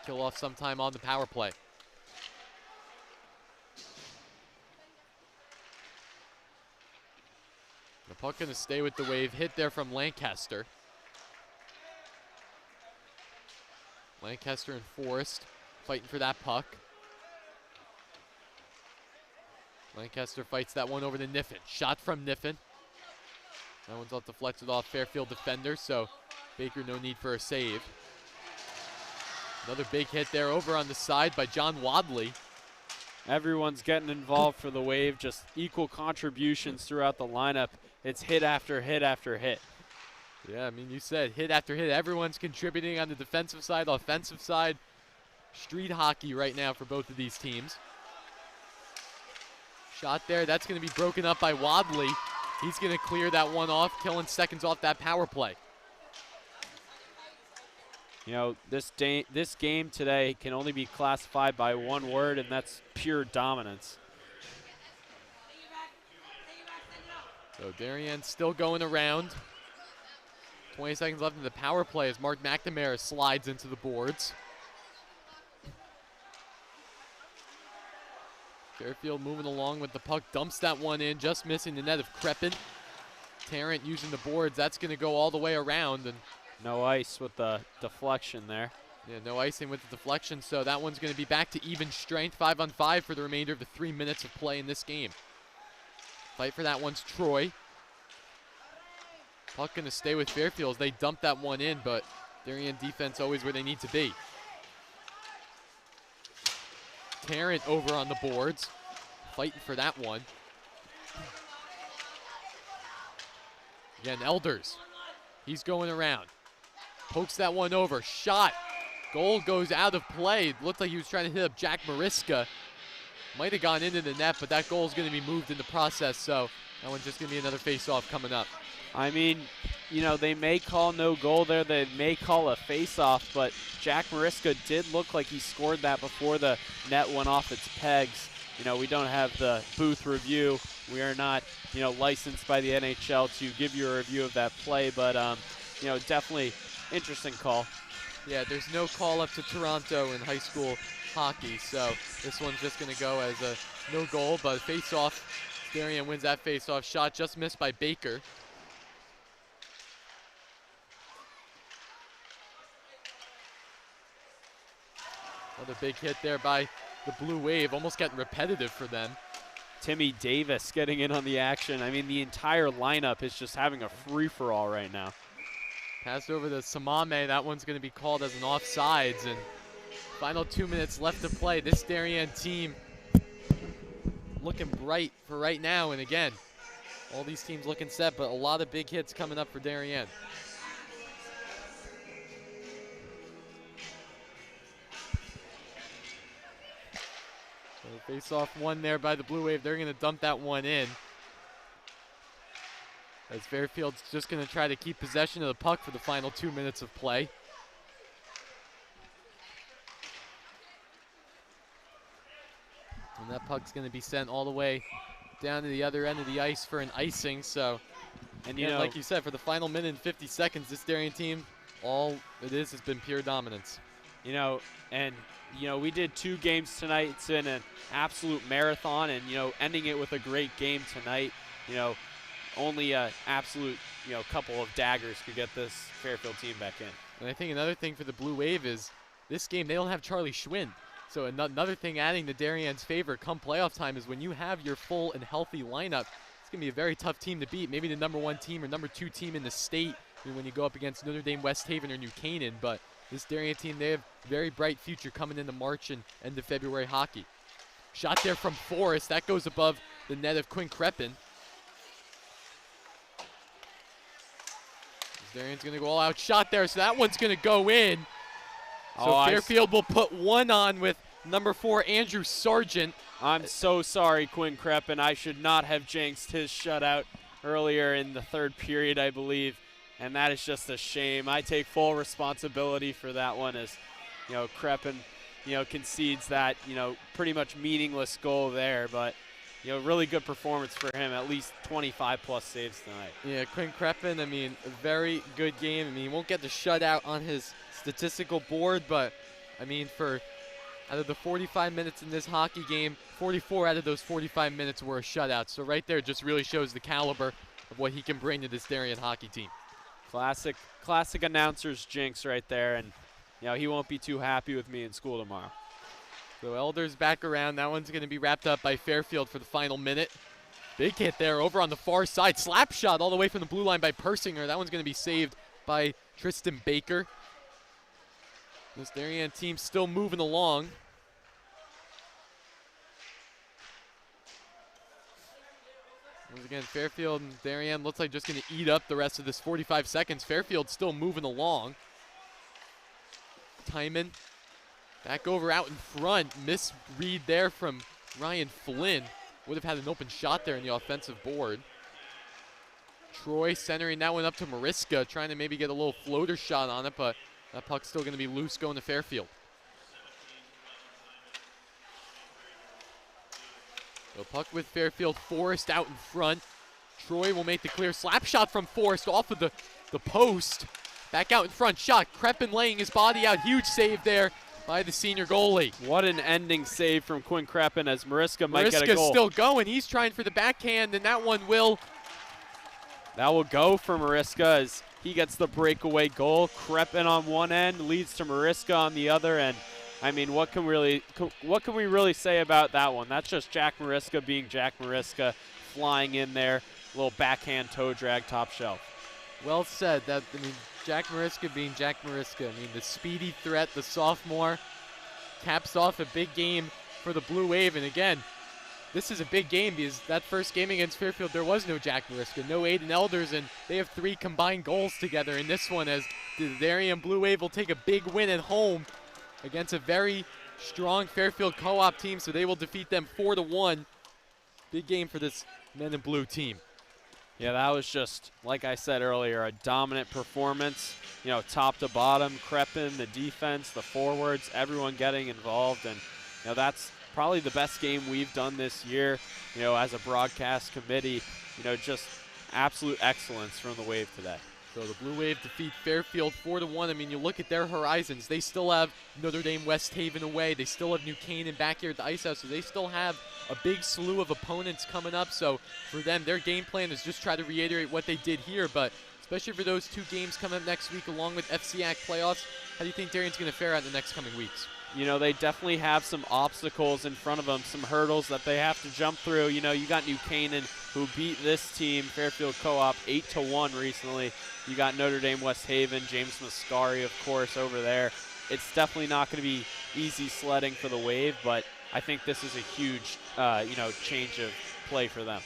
kill off sometime on the power play. The puck going to stay with the Wave. Hit there from Lancaster. Lancaster and Forrest fighting for that puck. Lancaster fights that one over to Niffen. Shot from Niffen. That one's all deflected off Fairfield defender, so Baker no need for a save. Another big hit there over on the side by John Wadley. Everyone's getting involved for the Wave, just equal contributions throughout the lineup. It's hit after hit after hit. Yeah, I mean, you said hit after hit. Everyone's contributing on the defensive side, offensive side. Street hockey right now for both of these teams. Shot there, that's going to be broken up by Wadley. He's going to clear that one off, killing seconds off that power play. You know, this game today can only be classified by one word, and that's pure dominance. So Darien still going around. 20 seconds left in the power play as Mark McNamara slides into the boards. Fairfield moving along with the puck, dumps that one in, just missing the net of Crepin. Tarrant using the boards, that's going to go all the way around. And no ice with the deflection there. Yeah, no icing with the deflection, so that one's going to be back to even strength, 5-on-5 for the remainder of the 3 minutes of play in this game. Fight for that one's Troy. Puck going to stay with Fairfield as they dump that one in, but Darien defense always where they need to be. Tarrant over on the boards, fighting for that one. Again, Elders, he's going around. Pokes that one over, shot. Goal goes out of play. Looked like he was trying to hit up Jack Mariska. Might have gone into the net, but that goal is going to be moved in the process, so that one's just going to be another face-off coming up. I mean, you know, they may call no goal there. They may call a face-off, but Jack Mariska did look like he scored that before the net went off its pegs. You know, we don't have the booth review. We are not, you know, licensed by the NHL to give you a review of that play, but, you know, definitely interesting call. Yeah, there's no call up to Toronto in high school hockey, so this one's just going to go as a no goal, but face-off. Darien wins that face-off shot, just missed by Baker. Another big hit there by the Blue Wave, almost getting repetitive for them. Timmy Davis getting in on the action. I mean, the entire lineup is just having a free-for-all right now. Passed over to Samame. That one's going to be called as an offsides. And final 2 minutes left to play. This Darien team looking bright for right now. And again, all these teams looking set, but a lot of big hits coming up for Darien. So face off one there by the Blue Wave. They're going to dump that one in. As Fairfield's just going to try to keep possession of the puck for the final 2 minutes of play. And that puck's going to be sent all the way down to the other end of the ice for an icing. So, and you know, like you said, for the final minute and 50 seconds, this Darien team, all it is has been pure dominance. You know, and you know, we did 2 games tonight. It's been an absolute marathon, and you know, ending it with a great game tonight. You know, only a absolute, you know, couple of daggers could get this Fairfield team back in. And I think another thing for the Blue Wave is this game, they don't have Charlie Schwind. So another thing adding to Darien's favor come playoff time is when you have your full and healthy lineup, it's going to be a very tough team to beat. Maybe the #1 team or #2 team in the state when you go up against Notre Dame, West Haven, or New Canaan. But this Darien team, they have a very bright future coming into March and end of February hockey. Shot there from Forrest. That goes above the net of Quinn Crepin. Darien's going to go all out shot there, so that one's going to go in. So Fairfield will put one on with #4 Andrew Sargent. I'm so sorry, Quinn Crepin. I should not have jinxed his shutout earlier in the 3rd period, I believe. And that is just a shame. I take full responsibility for that one as, you know, Crepin, you know, concedes that, you know, pretty much meaningless goal there. But, you know, really good performance for him, at least 25+ saves tonight. Yeah, Quinn Crepin, I mean, a very good game. I mean, he won't get the shutout on his statistical board, but, I mean, for out of the 45 minutes in this hockey game, 44 out of those 45 minutes were a shutout. So right there just really shows the caliber of what he can bring to this Darien hockey team. Classic announcer's jinx right there, and, you know, he won't be too happy with me in school tomorrow. So Elders back around. That one's going to be wrapped up by Fairfield for the final minute. Big hit there over on the far side. Slap shot all the way from the blue line by Persinger. That one's going to be saved by Tristan Baker. This Darien team still moving along. Once again, Fairfield and Darien looks like just going to eat up the rest of this 45 seconds. Fairfield still moving along. Timon back over out in front. Misread there from Ryan Flynn. Would have had an open shot there in the offensive board. Troy centering that one up to Mariska, trying to maybe get a little floater shot on it, but that puck's still going to be loose going to Fairfield. So puck with Fairfield, Forrest out in front. Troy will make the clear slap shot from Forrest off of the post. Back out in front, shot. Kreppen laying his body out. Huge save there by the senior goalie. What an ending save from Quinn Kreppen as Mariska might get a goal. Mariska's still going. He's trying for the backhand, and that one will. That will go for Mariska as he gets the breakaway goal. Kreppen on one end leads to Mariska on the other end. I mean, what can we really say about that one? That's just Jack Mariska being Jack Mariska, flying in there, little backhand toe drag top shelf. Well said. That, I mean, Jack Mariska being Jack Mariska. I mean, the speedy threat, the sophomore, caps off a big game for the Blue Wave. And again, this is a big game because that first game against Fairfield, there was no Jack Mariska, no Aiden Elders, and they have 3 combined goals together in this one as the Darien Blue Wave will take a big win at home against a very strong Fairfield co-op team, so they will defeat them 4-1. Big game for this men in blue team. Yeah, that was just, like I said earlier, a dominant performance. You know, top to bottom, Kreppen, the defense, the forwards, everyone getting involved, and you know that's probably the best game we've done this year. You know, as a broadcast committee, you know, just absolute excellence from the Wave today. So the Blue Wave defeat Fairfield 4-1. I mean, you look at their horizons. They still have Notre Dame West Haven away. They still have New Canaan back here at the Ice House. So they still have a big slew of opponents coming up. So for them, their game plan is just try to reiterate what they did here. But especially for those 2 games coming up next week along with FCIAC playoffs, how do you think Darien's going to fare out in the next coming weeks? You know, they definitely have some obstacles in front of them, some hurdles that they have to jump through. You know, you got New Canaan, who beat this team, Fairfield Co-op, 8-1 recently. You got Notre Dame West Haven, James Mascari, of course, over there. It's definitely not going to be easy sledding for the Wave, but I think this is a huge, you know, change of play for them.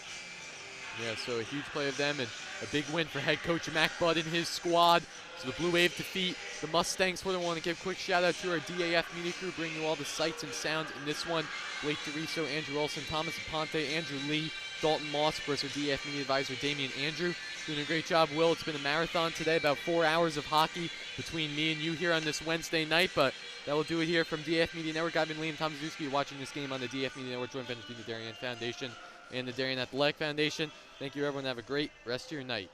Yeah, so a huge play of them and a big win for head coach Mac Budd and his squad. So the Blue Wave defeat the Mustangs. We want to give a quick shout out to our DAF Media crew, bringing you all the sights and sounds in this one. Blake DeRiso, Andrew Olson, Thomas Aponte, Andrew Lee, Dalton Moss, of course, our DAF Media advisor, Damian Andrew. Doing a great job, Will. It's been a marathon today, about 4 hours of hockey between me and you here on this Wednesday night, but that will do it here from DAF Media Network. I've been Liam Tomaszewski watching this game on the DAF Media Network, joint venture between the Darien Foundation and the Darien Athletic Foundation. Thank you, everyone. Have a great rest of your night.